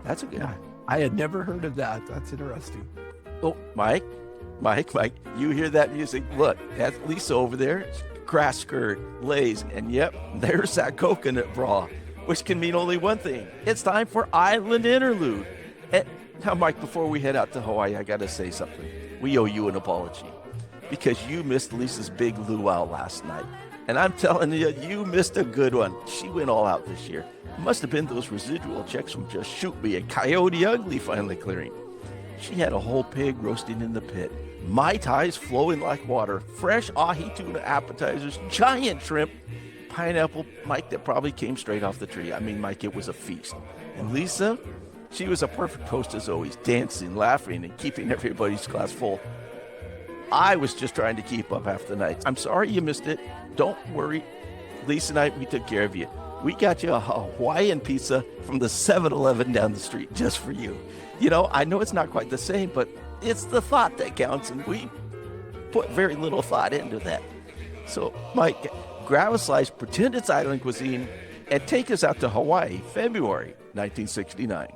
That's a good one. I had never heard of that. That's interesting. Oh, Mike, you hear that music? Look, that's Lisa over there. Grass skirt, lays, and yep, there's that coconut bra, which can mean only one thing. It's time for Island Interlude. And now, Mike, before we head out to Hawaii, I got to say something. We owe you an apology because you missed Lisa's big luau last night. And I'm telling you, you missed a good one. She went all out this year. It must have been those residual checks from Just Shoot Me and Coyote Ugly finally clearing. She had a whole pig roasting in the pit, Mai Tais flowing like water, fresh ahi tuna appetizers, giant shrimp, pineapple, Mike, that probably came straight off the tree. I mean, Mike, it was a feast. And Lisa, she was a perfect host as always, dancing, laughing, and keeping everybody's glass full. I was just trying to keep up half the night. I'm sorry you missed it. Don't worry. Lisa and I, we took care of you. We got you a Hawaiian pizza from the 7-Eleven down the street just for you. You know, I know it's not quite the same, but it's the thought that counts, and we put very little thought into that. So, Mike, grab a slice, pretend it's island cuisine, and take us out to Hawaii, February 1969.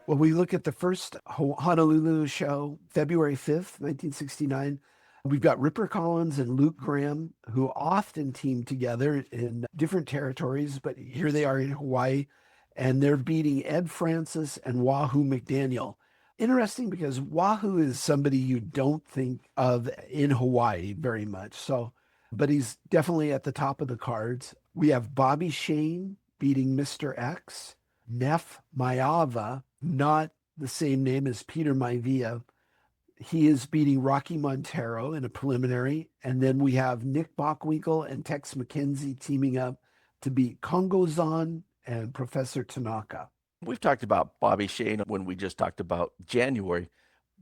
Well, we look at the first Honolulu show, February 5th, 1969. We've got Ripper Collins and Luke Graham, who often team together in different territories, but here they are in Hawaii, and they're beating Ed Francis and Wahoo McDaniel. Interesting because Wahoo is somebody you don't think of in Hawaii very much. So, but he's definitely at the top of the cards. We have Bobby Shane beating Mr. X, Neff Maiava, not the same name as Peter Maivia. He is beating Rocky Montero in a preliminary. And then we have Nick Bockwinkel and Tex McKenzie teaming up to beat Kongo-zan and Professor Tanaka. We've talked about Bobby Shane when we just talked about January.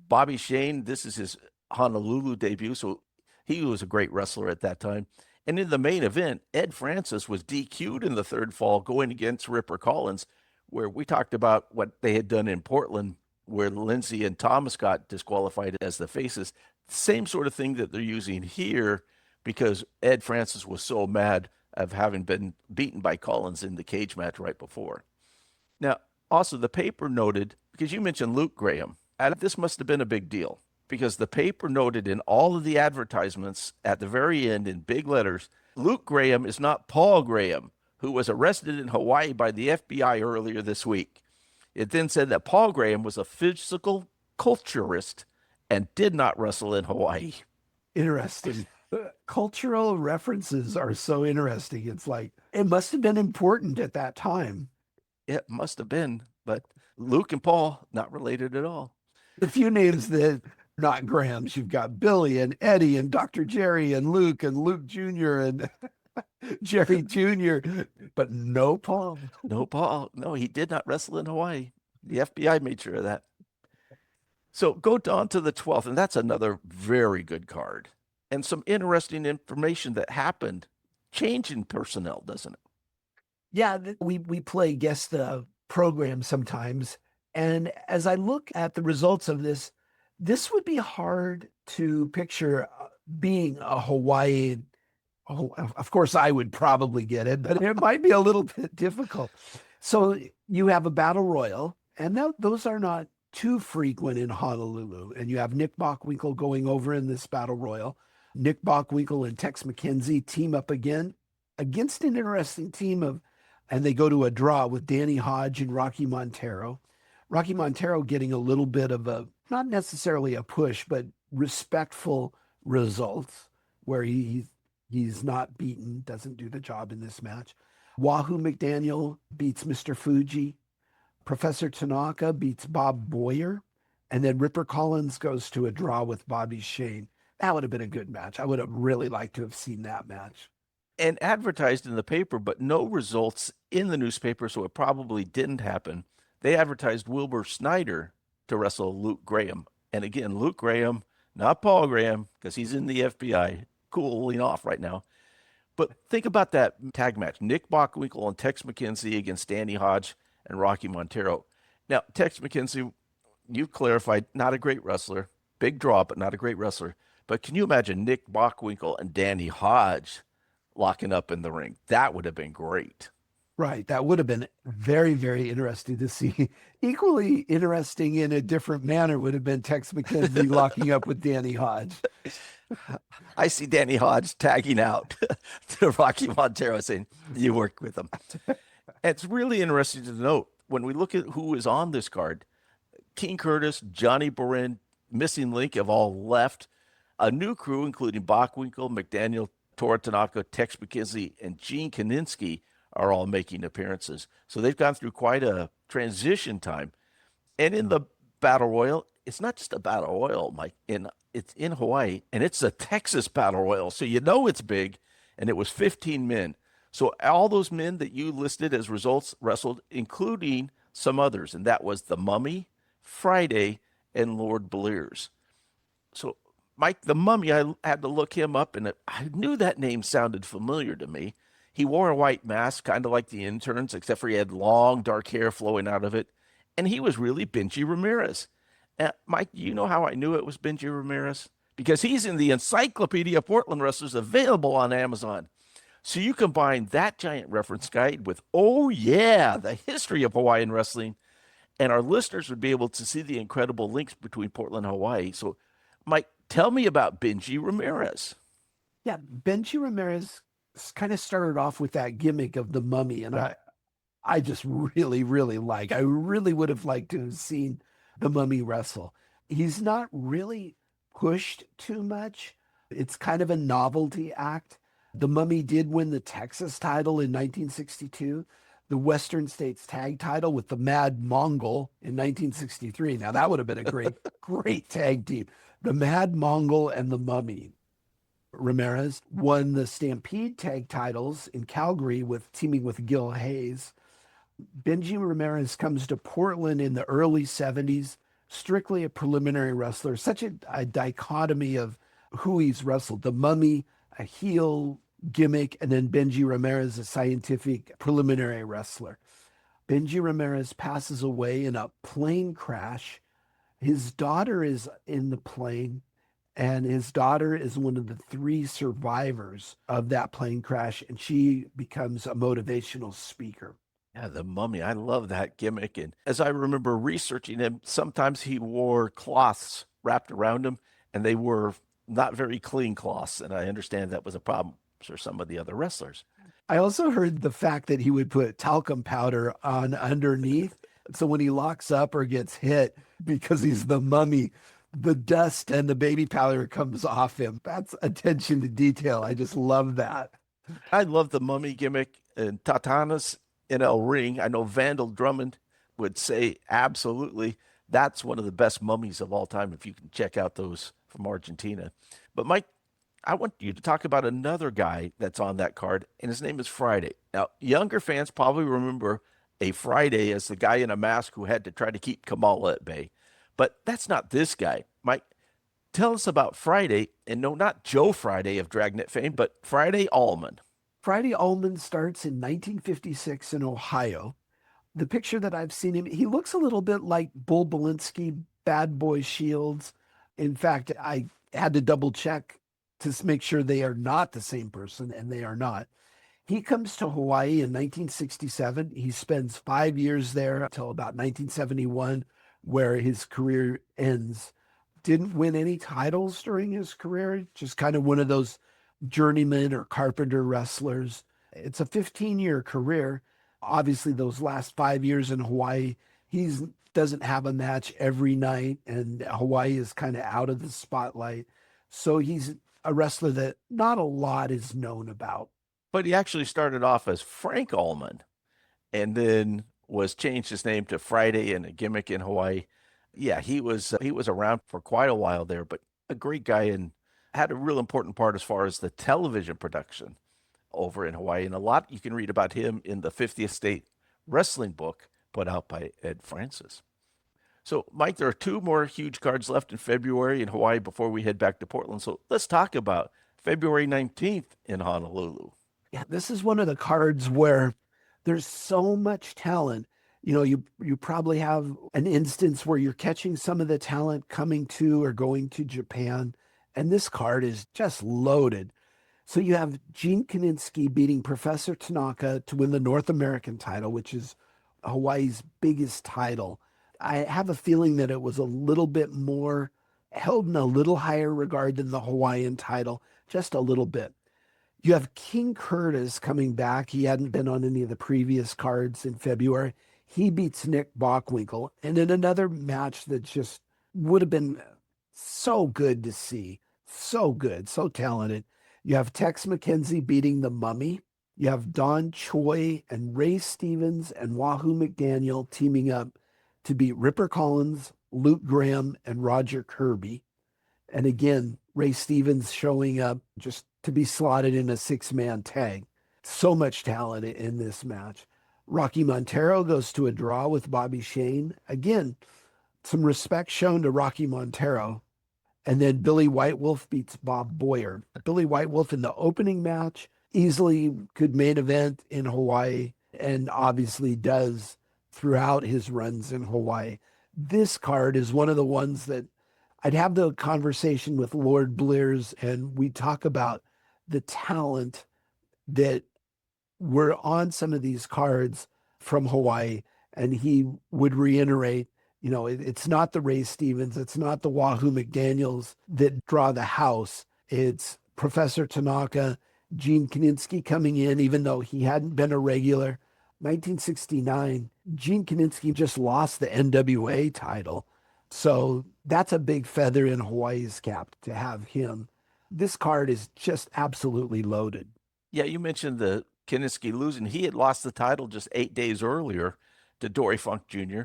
Bobby Shane, this is his Honolulu debut, so he was a great wrestler at that time. And in the main event, Ed Francis was DQ'd in the third fall going against Ripper Collins, where we talked about what they had done in Portland, where Lindsay and Thomas got disqualified as the faces. Same sort of thing that they're using here because Ed Francis was so mad of having been beaten by Collins in the cage match right before. Now, also the paper noted, because you mentioned Luke Graham, and this must have been a big deal because the paper noted in all of the advertisements at the very end in big letters, Luke Graham is not Paul Graham, who was arrested in Hawaii by the FBI earlier this week. It then said that Paul Graham was a physical culturist and did not wrestle in Hawaii. Interesting. Cultural references are so interesting. It's like, it must have been important at that time. It must have been, but Luke and Paul, not related at all. A few names that are not Grahams. You've got Billy and Eddie and Dr. Jerry and Luke Jr. and Jerry Jr., but no Paul. No Paul. No, he did not wrestle in Hawaii. The FBI made sure of that. So go on to the 12th, and that's another very good card. And some interesting information that happened. Change in personnel, doesn't it? Yeah, we play guest programs sometimes. And as I look at the results of this would be hard to picture being a Hawaii. Oh, of course, I would probably get it, but it might be a little bit difficult. So you have a battle royal, and those are not too frequent in Honolulu. And you have Nick Bockwinkel going over in this battle royal. Nick Bockwinkel and Tex McKenzie team up again against an interesting team and they go to a draw with Danny Hodge and Rocky Montero. Rocky Montero getting a little bit of not necessarily a push, but respectful results where he's not beaten, doesn't do the job in this match. Wahoo McDaniel beats Mr. Fuji. Professor Tanaka beats Bob Boyer. And then Ripper Collins goes to a draw with Bobby Shane. That would have been a good match. I would have really liked to have seen that match. And advertised in the paper, but no results in the newspaper, so it probably didn't happen. They advertised Wilbur Snyder to wrestle Luke Graham. And again, Luke Graham, not Paul Graham, because he's in the FBI, cooling off right now. But think about that tag match. Nick Bockwinkel and Tex McKenzie against Danny Hodge and Rocky Montero. Now, Tex McKenzie, you clarified, not a great wrestler. Big draw, but not a great wrestler. But can you imagine Nick Bockwinkel and Danny Hodge locking up in the ring? That would have been great. Right. That would have been very, very interesting to see. Equally interesting in a different manner would have been Tex McKenzie locking up with Danny Hodge. I see Danny Hodge tagging out to Rocky Montero saying, you work with him. It's really interesting to note when we look at who is on this card. King Curtis, Johnny Boren, Missing Link have all left. A new crew, including Bockwinkel, McDaniel, Tora Tanaka, Tex McKenzie, and Gene Kaninsky, are all making appearances. So they've gone through quite a transition time. And in the Battle Royal, it's not just a Battle Royal, Mike. It's in Hawaii, and it's a Texas Battle Royal. So you know it's big, and it was 15 men. So all those men that you listed as results wrestled, including some others, and that was the Mummy, Friday, and Lord Beliers. So, Mike, the Mummy, I had to look him up, and I knew that name sounded familiar to me. He wore a white mask, kind of like the interns, except for he had long, dark hair flowing out of it. And he was really Benji Ramirez. Mike, you know how I knew it was Benji Ramirez? Because he's in the Encyclopedia of Portland Wrestlers available on Amazon. So you combine that giant reference guide with, oh yeah, the history of Hawaiian wrestling, and our listeners would be able to see the incredible links between Portland and Hawaii. So, Mike, tell me about Benji Ramirez. Yeah, Benji Ramirez kind of started off with that gimmick of the Mummy, and I just really, really I really would have liked to have seen the Mummy wrestle. He's not really pushed too much. It's kind of a novelty act. The Mummy did win the Texas title in 1962, the Western States tag title with the Mad Mongol in 1963. Now that would have been a great, great tag team. The Mad Mongol and the Mummy. Ramirez won the Stampede tag titles in Calgary teaming with Gil Hayes. Benji Ramirez comes to Portland in the early 70s, strictly a preliminary wrestler, such a dichotomy of who he's wrestled. The Mummy, a heel gimmick, and then Benji Ramirez, a scientific preliminary wrestler. Benji Ramirez passes away in a plane crash. His daughter is in the plane, and his daughter is one of the 3 survivors of that plane crash, and she becomes a motivational speaker. Yeah, the Mummy. I love that gimmick. And as I remember researching him, sometimes he wore cloths wrapped around him, and they were not very clean cloths. And I understand that was a problem for some of the other wrestlers. I also heard the fact that he would put talcum powder on underneath. So when he locks up or gets hit, because he's the Mummy, the dust and the baby powder comes off him. That's attention to detail. I just love that. I love the Mummy gimmick and Tatanas in El Ring. I know Vandal Drummond would say absolutely that's one of the best mummies of all time if you can check out those from Argentina. But Mike, I want you to talk about another guy that's on that card, and his name is Friday. Now, younger fans probably remember a Friday as the guy in a mask who had to try to keep Kamala at bay. But that's not this guy. Mike, tell us about Friday, and no, not Joe Friday of Dragnet fame, but Friday Allman. Friday Allman starts in 1956 in Ohio. The picture that I've seen him, he looks a little bit like Bull Belinsky, Bad Boy Shields. In fact, I had to double check to make sure they are not the same person, and they are not. He comes to Hawaii in 1967. He spends 5 years there until about 1971, where his career ends. Didn't win any titles during his career, just kind of one of those journeyman or carpenter wrestlers. It's a 15-year career. Obviously, those last 5 years in Hawaii, he doesn't have a match every night, and Hawaii is kind of out of the spotlight. So he's a wrestler that not a lot is known about. But he actually started off as Frank Allman and then was changed his name to Friday in a gimmick in Hawaii. Yeah, he was around for quite a while there, but a great guy and had a real important part as far as the television production over in Hawaii. And a lot you can read about him in the 50th State Wrestling book put out by Ed Francis. So, Mike, there are 2 more huge cards left in February in Hawaii before we head back to Portland. So let's talk about February 19th in Honolulu. Yeah, this is one of the cards where there's so much talent. You know, you probably have an instance where you're catching some of the talent coming to or going to Japan, and this card is just loaded. So you have Gene Kiniski beating Professor Tanaka to win the North American title, which is Hawaii's biggest title. I have a feeling that it was a little bit more held in a little higher regard than the Hawaiian title, just a little bit. You have King Curtis coming back. He hadn't been on any of the previous cards in February. He beats Nick Bockwinkel. And in another match that just would have been so good to see. So good, so talented. You have Tex McKenzie beating the Mummy. You have Don Choi and Ray Stevens and Wahoo McDaniel teaming up to beat Ripper Collins, Luke Graham, and Roger Kirby. And again, Ray Stevens showing up just to be slotted in a 6-man tag. So much talent in this match. Rocky Montero goes to a draw with Bobby Shane. Again, some respect shown to Rocky Montero. And then Billy White Wolf beats Bob Boyer. Billy White Wolf in the opening match easily could main event in Hawaii, and obviously does throughout his runs in Hawaii. This card is one of the ones that I'd have the conversation with Lord Blears, and we talk about the talent that were on some of these cards from Hawaii, and he would reiterate, it's not the Ray Stevens, it's not the Wahoo McDaniels that draw the house. It's Professor Tanaka, Gene Kiniski coming in, even though he hadn't been a regular. 1969, Gene Kiniski just lost the NWA title. So that's a big feather in Hawaii's cap to have him. This card is just absolutely loaded. Yeah, you mentioned the Kiniski losing. He had lost the title just 8 days earlier to Dory Funk Jr.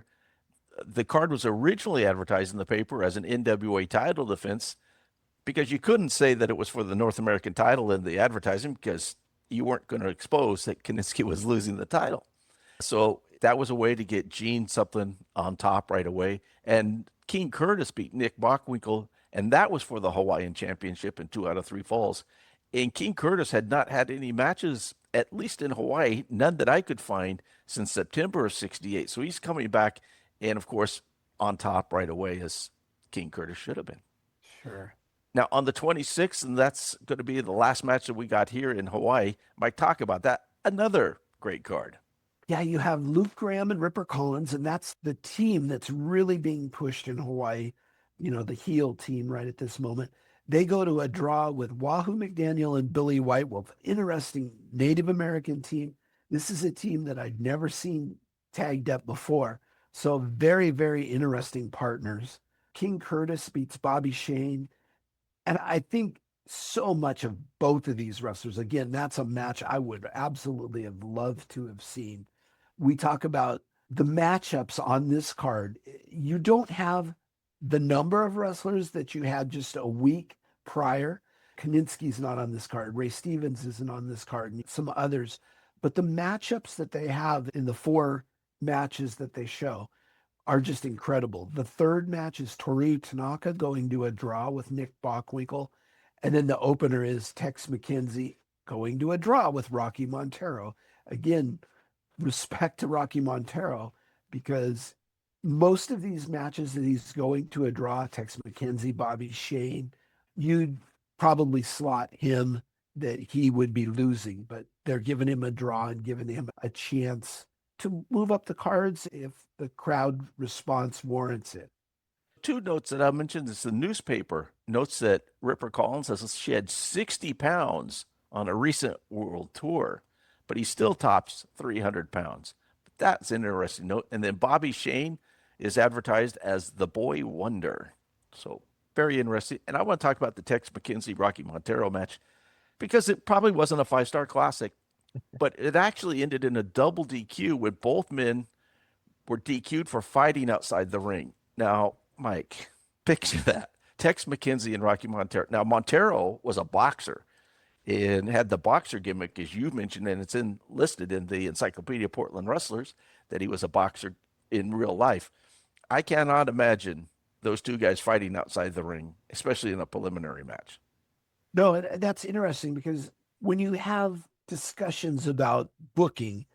The card was originally advertised in the paper as an NWA title defense because you couldn't say that it was for the North American title in the advertising because you weren't going to expose that Kiniski was losing the title. So that was a way to get Gene something on top right away. And King Curtis beat Nick Bockwinkel, and that was for the Hawaiian Championship in 2 out of 3 falls. And King Curtis had not had any matches, at least in Hawaii, none that I could find, since September of 68. So he's coming back, and of course, on top right away, as King Curtis should have been. Sure. Now, on the 26th, and that's going to be the last match that we got here in Hawaii, Mike, talk about that. Another great card. Yeah, you have Luke Graham and Ripper Collins, and that's the team that's really being pushed in Hawaii, the heel team right at this moment. They go to a draw with Wahoo McDaniel and Billy White Wolf. Interesting Native American team. This is a team that I'd never seen tagged up before. So very, very interesting partners. King Curtis beats Bobby Shane. And I think so much of both of these wrestlers, again, that's a match I would absolutely have loved to have seen. We talk about the matchups on this card. You don't have the number of wrestlers that you had just a week prior. Kiniski's not on this card. Ray Stevens isn't on this card, and some others. But the matchups that they have in the 4 matches that they show are just incredible. The third match is Toru Tanaka going to a draw with Nick Bockwinkel. And then the opener is Tex McKenzie going to a draw with Rocky Montero. Again, respect to Rocky Montero, because most of these matches that he's going to a draw, Tex McKenzie, Bobby Shane, you'd probably slot him that he would be losing, but they're giving him a draw and giving him a chance to move up the cards if the crowd response warrants it. 2 notes that I mentioned is the newspaper notes that Ripper Collins has shed 60 pounds on a recent world tour, but he still tops 300 pounds. But that's an interesting note. And then Bobby Shane is advertised as the boy wonder. So very interesting. And I want to talk about the Tex McKenzie Rocky Montero match because it probably wasn't a 5-star classic, but it actually ended in a double DQ when both men were DQ'd for fighting outside the ring. Now, Mike, picture that. Tex McKenzie and Rocky Montero. Now, Montero was a boxer and had the boxer gimmick, as you mentioned, and it's listed in the Encyclopedia of Portland Wrestlers that he was a boxer in real life. I cannot imagine those 2 guys fighting outside the ring, especially in a preliminary match. No, that's interesting because when you have discussions about booking,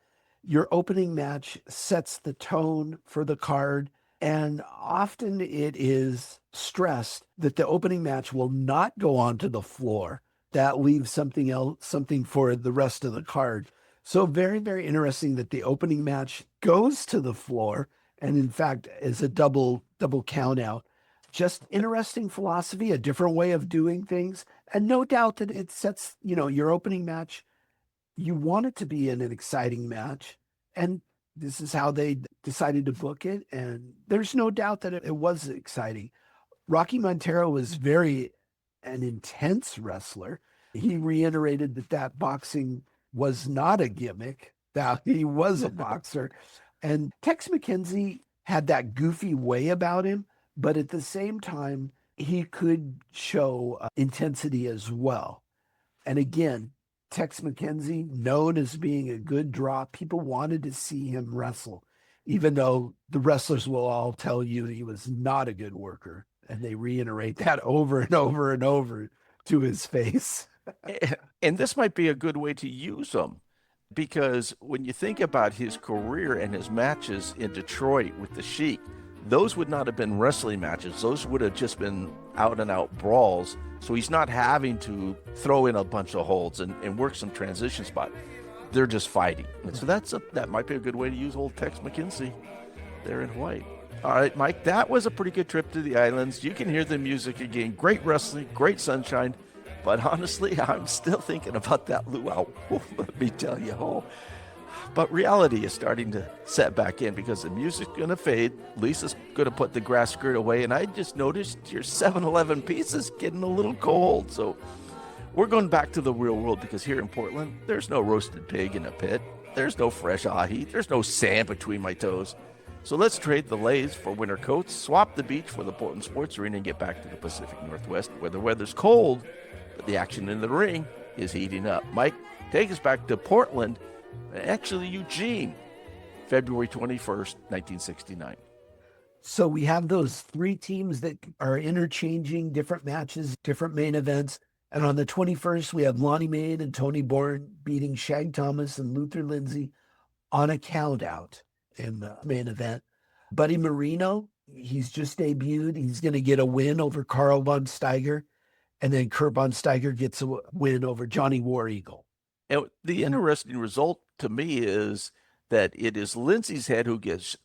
your opening match sets the tone for the card. And often it is stressed that the opening match will not go onto the floor that leaves something for the rest of the card. So very, very interesting that the opening match goes to the floor and in fact is a double count out. Just interesting philosophy, a different way of doing things. And no doubt that it sets, your opening match, you want it to be an exciting match. And this is how they decided to book it. And there's no doubt that it was exciting. Rocky Montero was very an intense wrestler. He reiterated that boxing was not a gimmick, that he was a boxer. And Tex McKenzie had that goofy way about him, but at the same time, he could show intensity as well. And again, Tex McKenzie, known as being a good draw, people wanted to see him wrestle, even though the wrestlers will all tell you he was not a good worker. And they reiterate that over and over and over to his face. And this might be a good way to use him, because when you think about his career and his matches in Detroit with the Sheik, those would not have been wrestling matches. Those would have just been out and out brawls. So he's not having to throw in a bunch of holds and work some transition spot. They're just fighting. And so that might be a good way to use old Tex McKenzie there in white. All right, Mike, that was a pretty good trip to the islands. You can hear the music again. Great wrestling, great sunshine. But honestly, I'm still thinking about that luau. Let me tell you. Oh. But reality is starting to set back in because the music's going to fade. Lisa's going to put the grass skirt away. And I just noticed your 7-Eleven pizza's getting a little cold. So we're going back to the real world, because here in Portland, there's no roasted pig in a pit. There's no fresh ahi. There's no sand between my toes. So let's trade the lays for winter coats, swap the beach for the Portland Sports Arena, and get back to the Pacific Northwest, where the weather's cold, but the action in the ring is heating up. Mike, take us back to Portland, actually Eugene, February 21st, 1969. So we have those three teams that are interchanging different matches, different main events. And on the 21st, we have Lonnie Mayne and Tony Borne beating Shag Thomas and Luther Lindsay on a count out in the main event. Buddy Marino, he's just debuted. He's going to get a win over Carl von Steiger. And then Kurt von Steiger gets a win over Johnny War Eagle. And the interesting result to me is that it is Lindsay's head who gets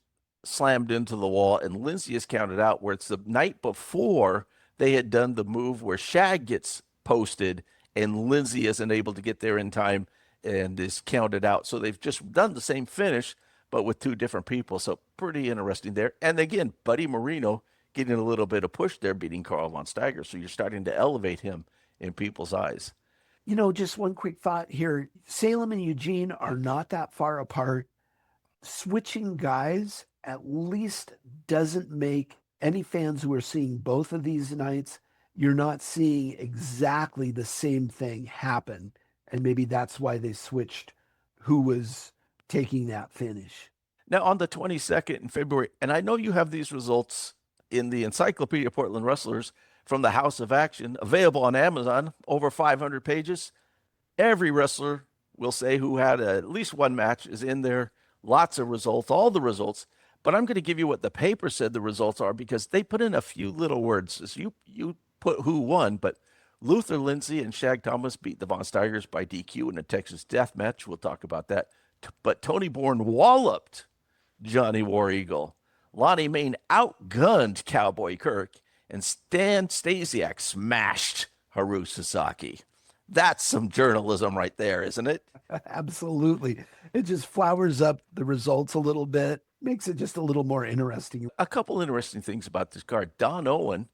slammed into the wall, and Lindsay is counted out, where it's the night before they had done the move where Shag gets posted and Lindsay isn't able to get there in time and is counted out. So they've just done the same finish, but with two different people. So pretty interesting there. And again, Buddy Marino getting a little bit of push there, beating Carl von Steiger. So you're starting to elevate him in people's eyes. Just one quick thought here. Salem and Eugene are not that far apart. Switching guys at least doesn't make any fans who are seeing both of these nights, you're not seeing exactly the same thing happen. And maybe that's why they switched who was taking that finish. Now, on the 22nd in February, and I know you have these results in the Encyclopedia of Portland Wrestlers from the House of Action, available on Amazon, over 500 pages. Every wrestler will say who had at least one match is in there. Lots of results, all the results. But I'm going to give you what the paper said the results are, because they put in a few little words. So you put who won, but Luther Lindsay and Shag Thomas beat the Von Steigers by DQ in a Texas death match. We'll talk about that. But Tony Borne walloped Johnny War Eagle. Lonnie Mayne outgunned Cowboy Kirk, and Stan Stasiak smashed Haru Sasaki. That's some journalism right there, isn't it? Absolutely. It just flowers up the results a little bit, makes it just a little more interesting. A couple interesting things about this card. Don Owen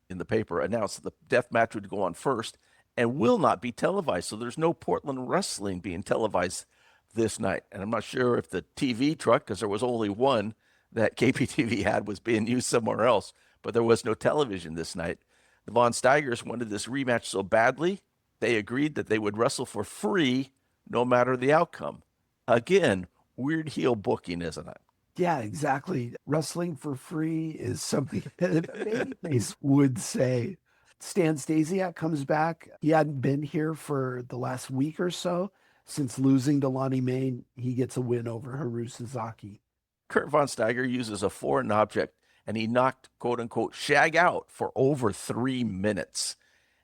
in the paper announced that the death match would go on first and will not be televised. So there's no Portland wrestling being televised this night. And I'm not sure if the TV truck, because there was only one that KPTV had, was being used somewhere else, but there was no television this night. The Von Steigers wanted this rematch so badly, they agreed that they would wrestle for free no matter the outcome. Again, weird heel booking, isn't it? Yeah, exactly. Wrestling for free is something that babyface would say. Stan Stasiak comes back. He hadn't been here for the last week or so. Since losing to Lonnie Mayne, he gets a win over Haru Sasaki. Kurt Von Steiger uses a foreign object, and he knocked, quote-unquote, Shag out for over 3 minutes.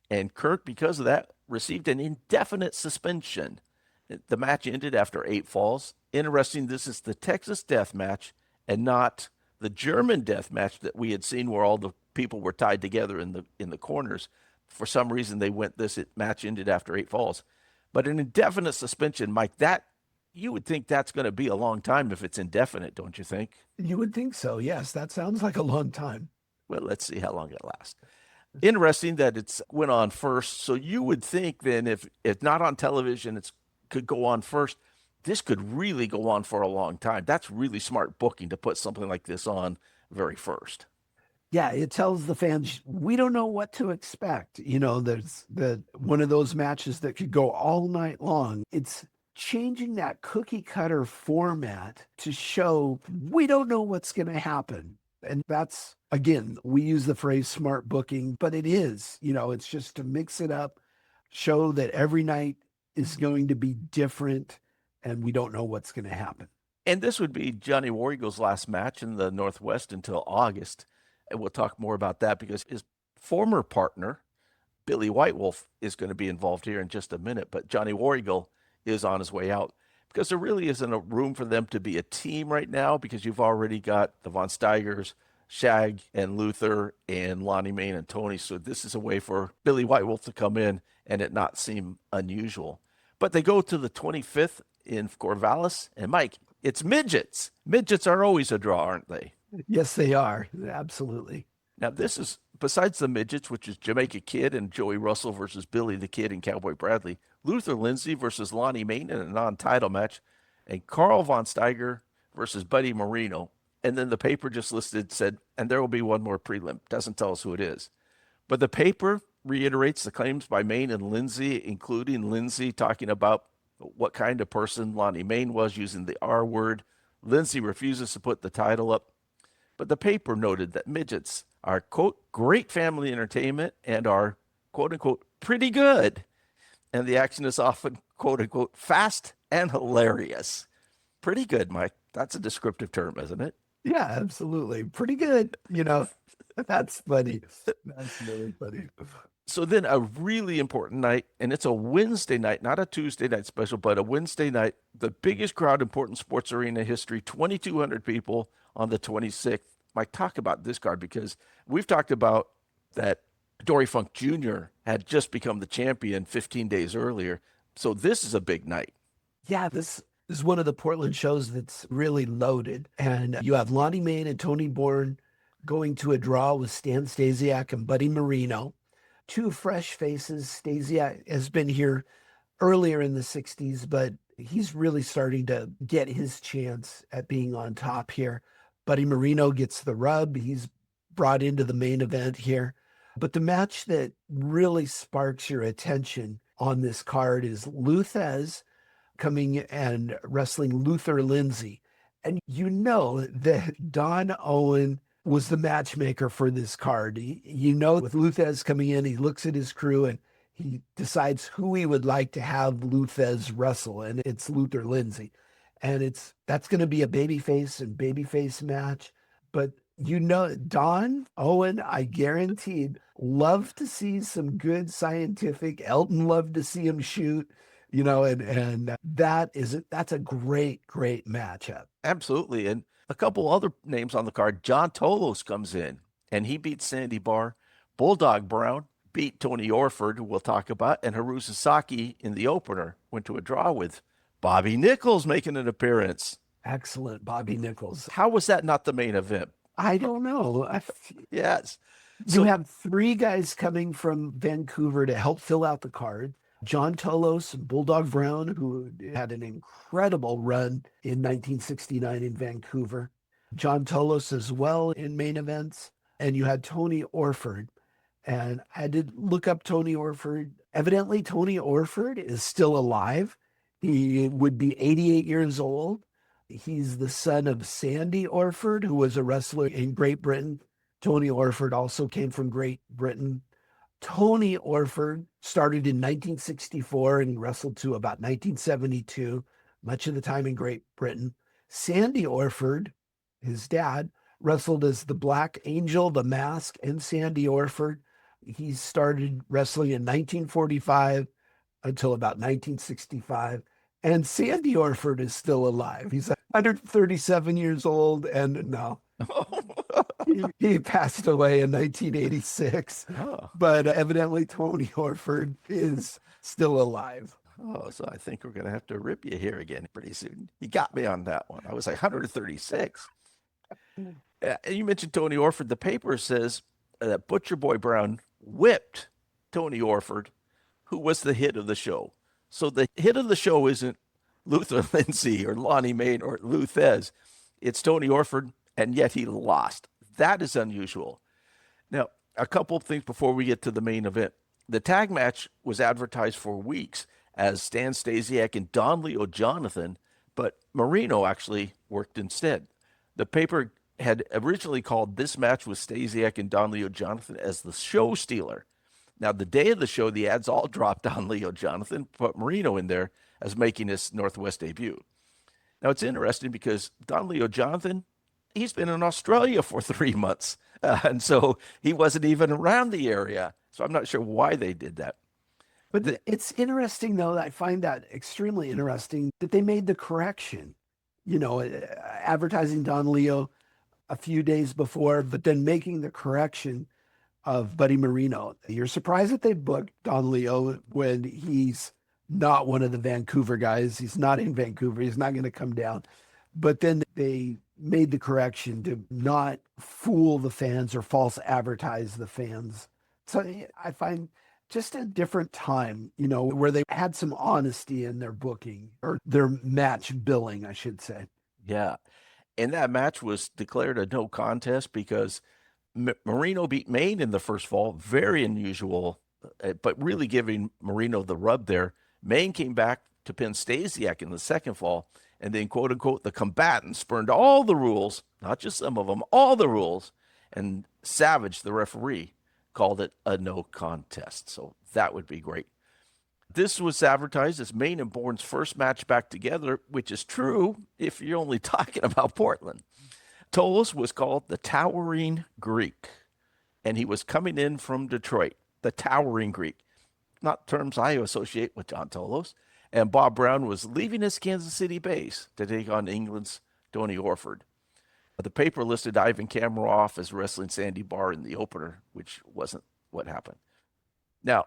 And Kurt, because of that, received an indefinite suspension. The match ended after 8 falls. Interesting, this is the Texas death match and not the German death match that we had seen where all the people were tied together in the corners. For some reason, they went this match ended after 8 falls. But an indefinite suspension, Mike, that you would think that's going to be a long time if it's indefinite, don't you think? You would think so. Yes, that sounds like a long time. Well, let's see how long it lasts. Interesting that it's went on first. So you would think then if not on television, it could go on first. This could really go on for a long time. That's really smart booking to put something like this on very first. Yeah, it tells the fans, we don't know what to expect. There's one of those matches that could go all night long. It's changing that cookie cutter format to show we don't know what's going to happen. And that's, again, we use the phrase smart booking, but it is, it's just to mix it up, show that every night is going to be different and we don't know what's going to happen. And this would be Johnny War Eagle's last match in the Northwest until August. And we'll talk more about that because his former partner, Billy White Wolf, is going to be involved here in just a minute. But Johnny War Eagle is on his way out because there really isn't a room for them to be a team right now because you've already got the Von Steigers, Shag and Luther and Lonnie Mayne and Tony. So this is a way for Billy White Wolf to come in and it not seem unusual. But they go to the 25th in Corvallis. And Mike, it's midgets. Midgets are always a draw, aren't they? Yes, they are. Absolutely. Now, this is, besides the midgets, which is Jamaica Kid and Joey Russell versus Billy the Kid and Cowboy Bradley, Luther Lindsay versus Lonnie Mayne in a non-title match, and Carl Von Steiger versus Buddy Marino. And then the paper just said, and there will be one more prelim. Doesn't tell us who it is. But the paper reiterates the claims by Mayne and Lindsay, including Lindsay talking about what kind of person Lonnie Mayne was, using the R word. Lindsay refuses to put the title up. But the paper noted that midgets are, quote, great family entertainment and are, quote unquote, pretty good. And the action is often, quote unquote, fast and hilarious. Pretty good, Mike. That's a descriptive term, isn't it? Yeah, absolutely. Pretty good. That's funny. That's really funny. So then a really important night, and it's a Wednesday night, not a Tuesday night special, but a Wednesday night, the biggest crowd in Portland sports arena history, 2,200 people on the 26th. Mike, talk about this card because we've talked about that Dory Funk Jr. had just become the champion 15 days earlier. So this is a big night. Yeah, this is one of the Portland shows that's really loaded. And you have Lonnie Mayne and Tony Borne going to a draw with Stan Stasiak and Buddy Marino. Two fresh faces. Stasiak has been here earlier in the 60s, but he's really starting to get his chance at being on top here. Buddy Marino gets the rub. He's brought into the main event here. But the match that really sparks your attention on this card is Luthez coming and wrestling Luther Lindsay. And that Don Owen was the matchmaker for this card. With Luthez coming in, he looks at his crew and he decides who he would like to have Luthez wrestle, and it's Luther Lindsay. And that's going to be a babyface and babyface match. But Don Owen, I guaranteed, love to see some good scientific. Elton loved to see him shoot, and that's a great, great matchup. Absolutely. And a couple other names on the card. John Tolos comes in and he beats Sandy Barr. Bulldog Brown beat Tony Orford, who we'll talk about, and Haru Sasaki in the opener went to a draw with Bobby Nichols making an appearance. Excellent, Bobby Nichols. How was that not the main event? I don't know. Yes. You have three guys coming from Vancouver to help fill out the card. John Tolos and Bulldog Brown, who had an incredible run in 1969 in Vancouver. John Tolos as well in main events. And you had Tony Orford. And I did look up Tony Orford. Evidently, Tony Orford is still alive. He would be 88 years old. He's the son of Sandy Orford, who was a wrestler in Great Britain. Tony Orford also came from Great Britain. Tony Orford started in 1964 and he wrestled to about 1972, much of the time in Great Britain. Sandy Orford, his dad, wrestled as the Black Angel, the Mask, and Sandy Orford. He started wrestling in 1945, until about 1965. And Sandy Orford is still alive. He's 137 years old, and no, he passed away in 1986. Oh. But evidently Tony Orford is still alive. Oh, so I think we're going to have to rip you here again pretty soon. You got me on that one. I was like 136. You mentioned Tony Orford. The paper says that Butcher Boy Brown whipped Tony Orford, who was the hit of the show. So the hit of the show isn't Luther Lindsay or Lonnie Mayne or Lou Thez. It's Tony Orford, and yet he lost. That is unusual. Now, a couple of things before we get to the main event. The tag match was advertised for weeks as Stan Stasiak and Don Leo Jonathan, but Marino actually worked instead. The paper had originally called this match with Stasiak and Don Leo Jonathan as the show stealer. Now, the day of the show, the ads all dropped Don Leo Jonathan, put Marino in there as making his Northwest debut. Now, it's interesting because Don Leo Jonathan, he's been in Australia for 3 months, and so he wasn't even around the area. So I'm not sure why they did that. But it's interesting, though, I find that extremely interesting that they made the correction, advertising Don Leo a few days before, but then making the correction of Buddy Marino. You're surprised that they booked Don Leo when he's not one of the Vancouver guys. He's not in Vancouver. He's not going to come down. But then they made the correction to not fool the fans or false advertise the fans. So I find just a different time, where they had some honesty in their booking or their match billing, I should say. Yeah. And that match was declared a no contest because Marino beat Mayne in the first fall. Very unusual, but really giving Marino the rub there. Mayne came back to pin Stasiak in the second fall. And then, quote unquote, the combatants spurned all the rules, not just some of them, all the rules. And Savage, the referee, called it a no contest. So that would be great. This was advertised as Mayne and Bourne's first match back together, which is true if you're only talking about Portland. Tolos was called the Towering Greek, and he was coming in from Detroit, the Towering Greek. Not terms I associate with John Tolos. And Bob Brown was leaving his Kansas City base to take on England's Tony Orford. The paper listed Ivan Kamaroff as wrestling Sandy Barr in the opener, which wasn't what happened. Now,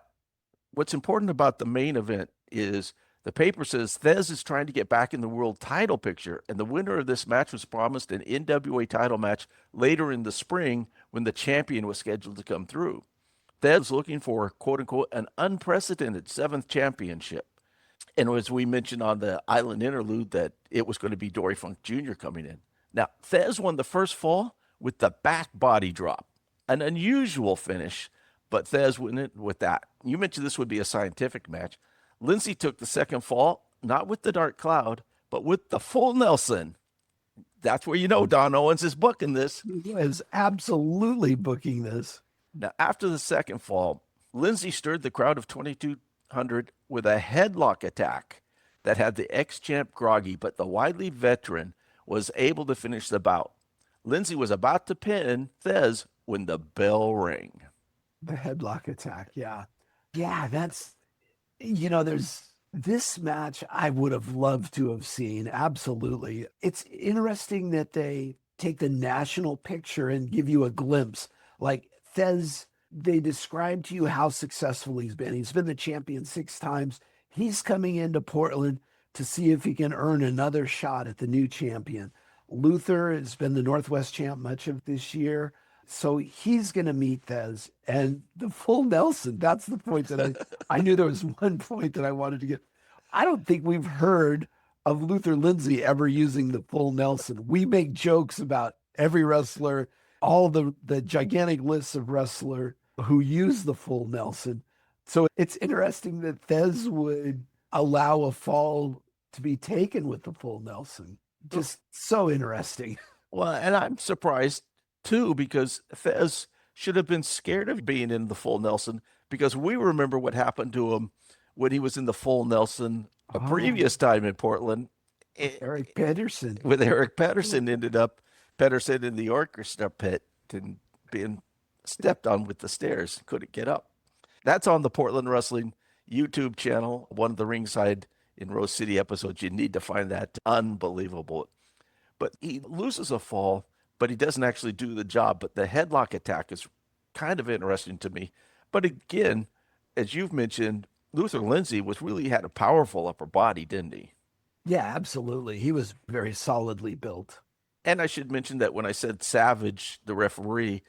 what's important about the main event is the paper says Thez is trying to get back in the world title picture, and the winner of this match was promised an NWA title match later in the spring when the champion was scheduled to come through. Thez looking for, quote-unquote, an unprecedented 7th championship. And as we mentioned on the Island Interlude, that it was going to be Dory Funk Jr. coming in. Now, Thez won the first fall with the back body drop, an unusual finish, but Thez went with that. You mentioned this would be a scientific match. Lindsay took the second fall, not with the Dark Cloud, but with the full Nelson. That's where Don Owens is booking this. He is absolutely booking this. Now, after the second fall, Lindsay stirred the crowd of 2,200 with a headlock attack that had the ex-champ groggy, but the wily veteran was able to finish the bout. Lindsay was about to pin Thez when the bell rang. The headlock attack, yeah. Yeah, there's this match I would have loved to have seen, absolutely. It's interesting that they take the national picture and give you a glimpse. Like Thez, they describe to you how successful he's been. He's been the champion 6 times. He's coming into Portland to see if he can earn another shot at the new champion. Luther has been the Northwest champ much of this year. So he's going to meet Thez and the full Nelson. That's the point that I knew there was one point that I wanted to get. I don't think we've heard of Luther Lindsay ever using the full Nelson. We make jokes about every wrestler, all the gigantic lists of wrestler who use the full Nelson. So it's interesting that Thez would allow a fall to be taken with the full Nelson. Just so interesting. Well, and I'm surprised too, because Thez should have been scared of being in the full Nelson, because we remember what happened to him when he was in the full Nelson a previous time in Portland. Eric Pedersen. With Eric Pedersen ended up Pedersen in the orchestra pit and being stepped on with the stairs, couldn't get up. That's on the Portland Wrestling YouTube channel, one of the Ringside in Rose City episodes. You need to find that. Unbelievable. But he loses a fall, but he doesn't actually do the job. But the headlock attack is kind of interesting to me. But again, as you've mentioned, Luther Lindsay really had a powerful upper body, didn't he? Yeah, absolutely. He was very solidly built. And I should mention that when I said Savage, the referee,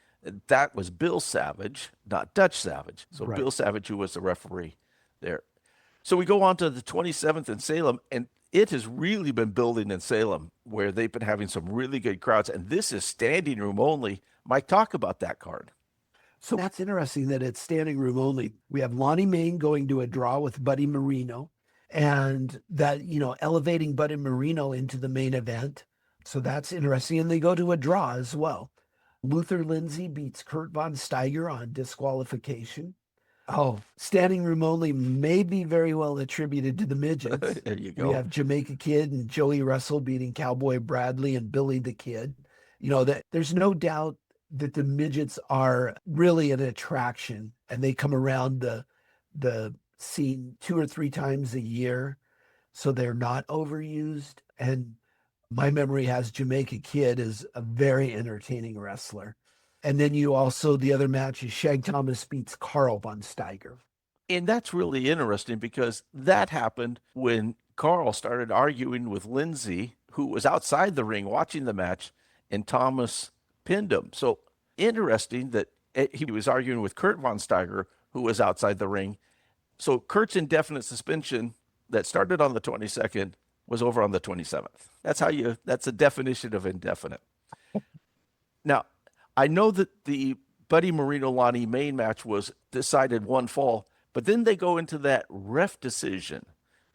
that was Bill Savage, not Dutch Savage. So Right. Bill Savage, who was the referee there. So we go on to the 27th in Salem, and it has really been building in Salem, where they've been having some really good crowds. And this is standing room only. Mike, talk about that card. So that's interesting that it's standing room only. We have Lonnie Mayne going to a draw with Buddy Marino, and that, elevating Buddy Marino into the main event. So that's interesting. And they go to a draw as well. Luther Lindsay beats Kurt Von Steiger on disqualification. Oh, standing room only may be very well attributed to the midgets. There you go. We have Jamaica Kid and Joey Russell beating Cowboy Bradley and Billy the Kid. That there's no doubt that the midgets are really an attraction, and they come around the scene 2 or 3 times a year, so they're not overused. And my memory has Jamaica Kid as a very entertaining wrestler. And then the other match is Shag Thomas beats Carl Von Steiger. And that's really interesting because that happened when Carl started arguing with Lindsay, who was outside the ring watching the match, and Thomas pinned him. So interesting that he was arguing with Kurt Von Steiger, who was outside the ring. So Kurt's indefinite suspension that started on the 22nd was over on the 27th. That's a definition of indefinite. Now, I know that the Buddy Marino Lonnie Mayne match was decided 1 fall, but then they go into that ref decision.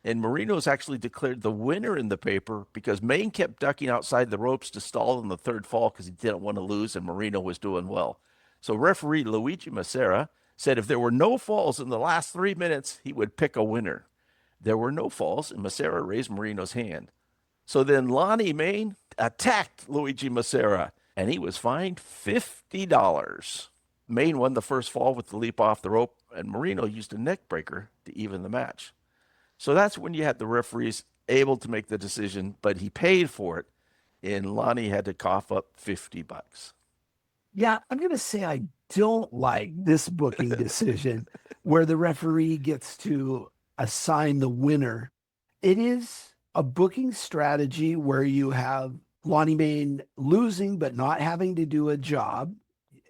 And Marino's actually declared the winner in the paper because Mayne kept ducking outside the ropes to stall in the 3rd fall because he didn't want to lose, and Marino was doing well. So referee Luigi Macera said if there were no falls in the last 3 minutes, he would pick a winner. There were no falls, and Macera raised Marino's hand. So then Lonnie Mayne attacked Luigi Macera, and he was fined $50. Mayne won the first fall with the leap off the rope, and Marino used a neck breaker to even the match. So that's when you had the referees able to make the decision, but he paid for it, and Lonnie had to cough up $50. Yeah, I'm going to say I don't like this booking decision where the referee gets to assign the winner. It is a booking strategy where you have Lonnie Mayne losing but not having to do a job.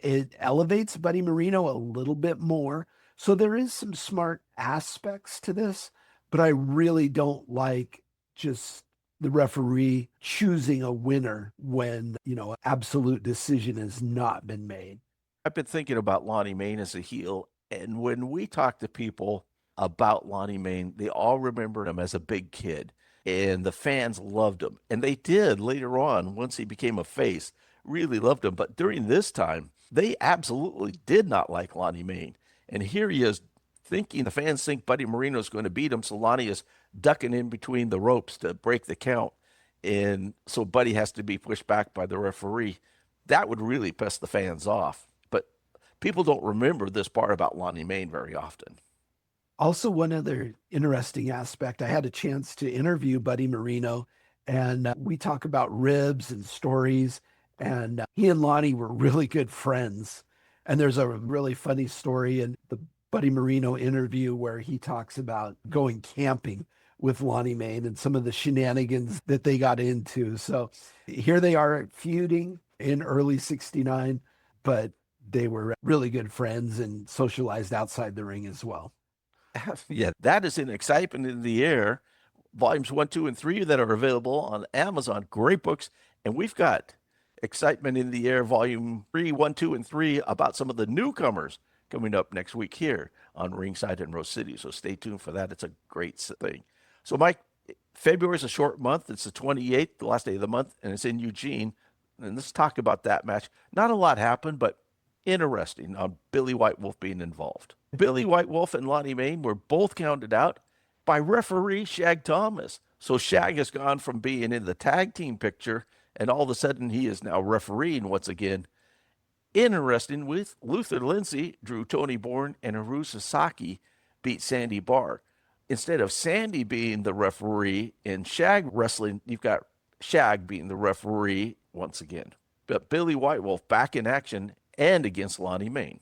It elevates Buddy Marino a little bit more. So there is some smart aspects to this, but I really don't like just the referee choosing a winner when, absolute decision has not been made. I've been thinking about Lonnie Mayne as a heel, and when we talk to people about Lonnie Mayne, they all remembered him as a big kid, and the fans loved him. And they did later on, once he became a face, really loved him. But during this time, they absolutely did not like Lonnie Mayne. And here he is thinking, the fans think Buddy Marino's going to beat him, so Lonnie is ducking in between the ropes to break the count. And so Buddy has to be pushed back by the referee. That would really piss the fans off. But people don't remember this part about Lonnie Mayne very often. Also, one other interesting aspect, I had a chance to interview Buddy Marino, and we talk about ribs and stories, and he and Lonnie were really good friends. And there's a really funny story in the Buddy Marino interview where he talks about going camping with Lonnie Mayne and some of the shenanigans that they got into. So here they are feuding in early '69, but they were really good friends and socialized outside the ring as well. Yeah, that is an Excitement in the Air, volumes 1, 2, and 3 that are available on Amazon. Great books. And we've got Excitement in the Air, volume 3, 1, 2, and 3 about some of the newcomers coming up next week here on Ringside in Rose City. So stay tuned for that. It's a great thing. So, Mike, February is a short month. It's the 28th, the last day of the month, and it's in Eugene. And let's talk about that match. Not a lot happened, but interesting on Billy White Wolf being involved. Billy White Wolf and Lonnie Mayne were both counted out by referee Shag Thomas. So Shag has gone from being in the tag team picture, and all of a sudden he is now refereeing once again. Interesting with Luther Lindsay, Tony Borne, and Haru Sasaki beat Sandy Barr. Instead of Sandy being the referee in Shag Wrestling, you've got Shag being the referee once again. But Billy White Wolf back in action and against Lonnie Mayne.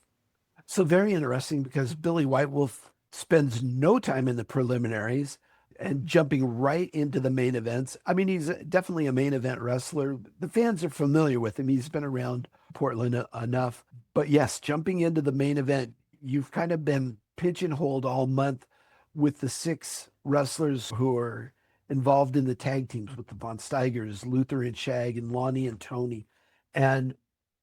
So very interesting because Billy White Wolf spends no time in the preliminaries and jumping right into the main events. I mean, he's definitely a main event wrestler. The fans are familiar with him. He's been around Portland enough. But yes, jumping into the main event, you've kind of been pigeonholed all month with the 6 wrestlers who are involved in the tag teams with the Von Steigers, Luther and Shag, and Lonnie and Tony. And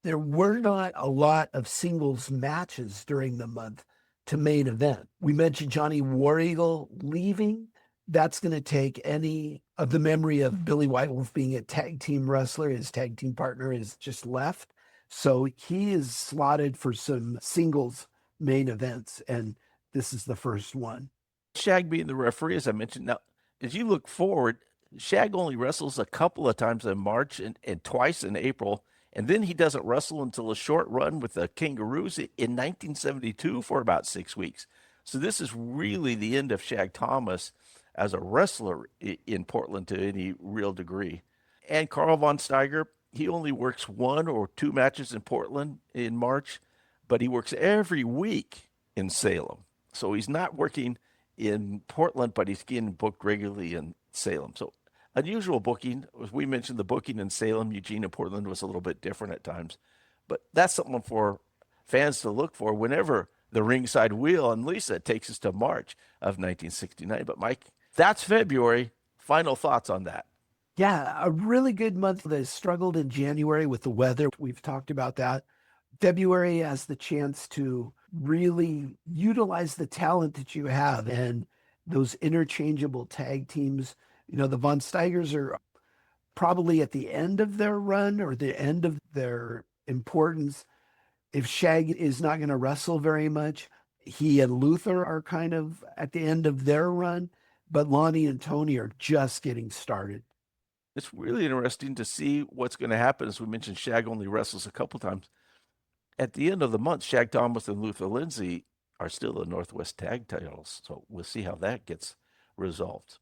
there were not a lot of singles matches during the month to main event. We mentioned Johnny War Eagle leaving. That's going to take any of the memory of Billy White Wolf being a tag team wrestler. His tag team partner is just left. So he is slotted for some singles main events, and this is the first one. Shag being the referee, as I mentioned. Now, as you look forward, Shag only wrestles a couple of times in March and twice in April. And then he doesn't wrestle until a short run with the Kangaroos in 1972 for about 6 weeks. So this is really the end of Shag Thomas as a wrestler in Portland to any real degree. And Carl von Steiger, he only works 1 or 2 matches in Portland in March, but he works every week in Salem. So he's not working in Portland, but he's getting booked regularly in Salem. So unusual booking. As we mentioned, the booking in Salem, Eugene, and Portland was a little bit different at times. But that's something for fans to look for whenever the Ringside Wheel and Lisa takes us to March of 1969. But Mike, that's February. Final thoughts on that? Yeah, a really good month. They struggled in January with the weather. We've talked about that. February has the chance to really utilize the talent that you have and those interchangeable tag teams. You know, the Von Steigers are probably at the end of their run or the end of their importance. If Shag is not going to wrestle very much, he and Luther are kind of at the end of their run, but Lonnie and Tony are just getting started. It's really interesting to see what's going to happen. As we mentioned, Shag only wrestles a couple times. At the end of the month, Shag Thomas and Luther Lindsay are still the Northwest Tag titles. So we'll see how that gets resolved.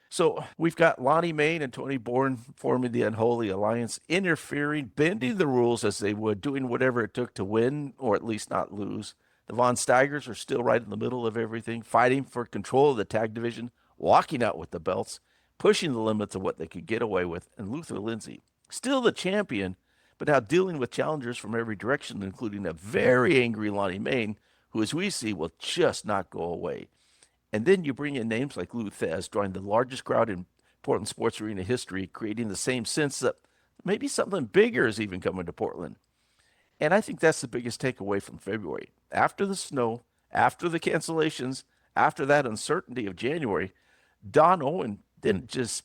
So we've got Lonnie Mayne and Tony Borne forming the Unholy Alliance, interfering, bending the rules as they would, doing whatever it took to win or at least not lose. The Von Steigers are still right in the middle of everything, fighting for control of the tag division, walking out with the belts, pushing the limits of what they could get away with. And Luther Lindsay, still the champion, but now dealing with challengers from every direction, including a very angry Lonnie Mayne, who, as we see, will just not go away. And then you bring in names like Lou Thez, drawing the largest crowd in Portland sports arena history, creating the same sense that maybe something bigger is even coming to Portland. And I think that's the biggest takeaway from February. After the snow, after the cancellations, after that uncertainty of January, Don Owen didn't just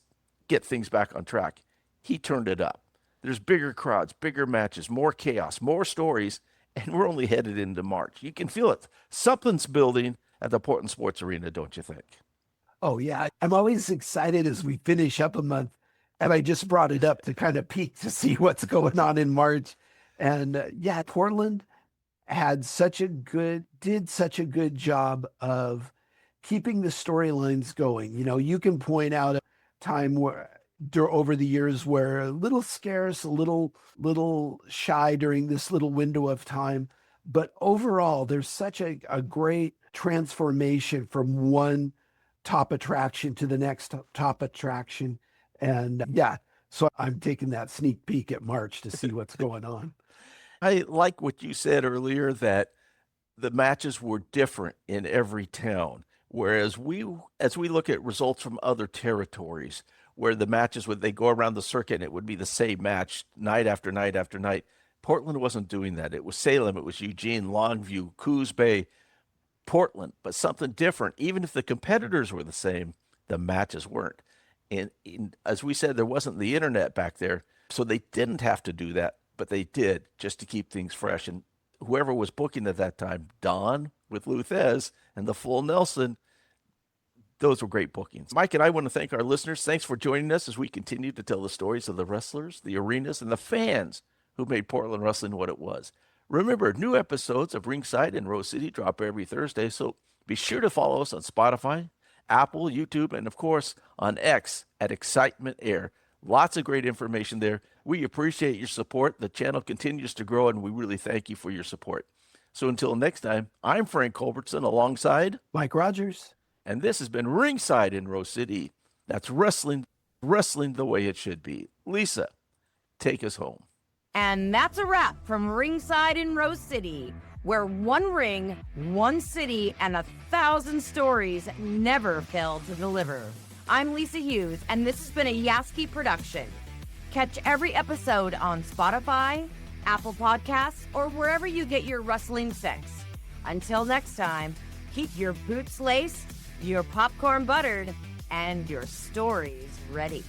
get things back on track. He turned it up. There's bigger crowds, bigger matches, more chaos, more stories, and we're only headed into March. You can feel it. Something's building at the Portland Sports Arena, don't you think? Oh, yeah. I'm always excited as we finish up a month. And I just brought it up to kind of peek to see what's going on in March. And yeah, Portland did such a good job of keeping the storylines going. You know, you can point out a time where over the years where a little scarce, a little shy during this little window of time. But overall, there's such a great transformation from one top attraction to the next top attraction. And yeah, so I'm taking that sneak peek at March to see what's going on. I like what you said earlier, that the matches were different in every town. Whereas as we look at results from other territories, where the matches they go around the circuit and it would be the same match night after night after night, Portland wasn't doing that. It was Salem, it was Eugene, Longview, Coos Bay, Portland, but something different. Even if the competitors were the same, the matches weren't. And as we said, there wasn't the internet back there, so they didn't have to do that, but they did just to keep things fresh. And whoever was booking at that time, Don with Lou Thez and the full Nelson, those were great bookings. Mike and I want to thank our listeners. Thanks for joining us as we continue to tell the stories of the wrestlers, the arenas, and the fans who made Portland wrestling what it was. Remember, new episodes of Ringside and Rose City drop every Thursday, so Be sure to follow us on Spotify, Apple, YouTube, and of course on X at Excitement Air. Lots of great information there. We appreciate your support. The channel continues to grow, and we really thank you for your support. So until next time, I'm Frank Culbertson alongside Mike Rogers. and this has been Ringside in Rose City. That's wrestling the way it should be. Lisa, take us home. And that's a wrap from Ringside in Rose City, where one ring, one city, and 1,000 stories never failed to deliver. I'm Lisa Hughes, and this has been a Yaski production. Catch every episode on Spotify, Apple Podcasts, or wherever you get your wrestling fix. Until next time, keep your boots laced, your popcorn buttered, and your stories ready.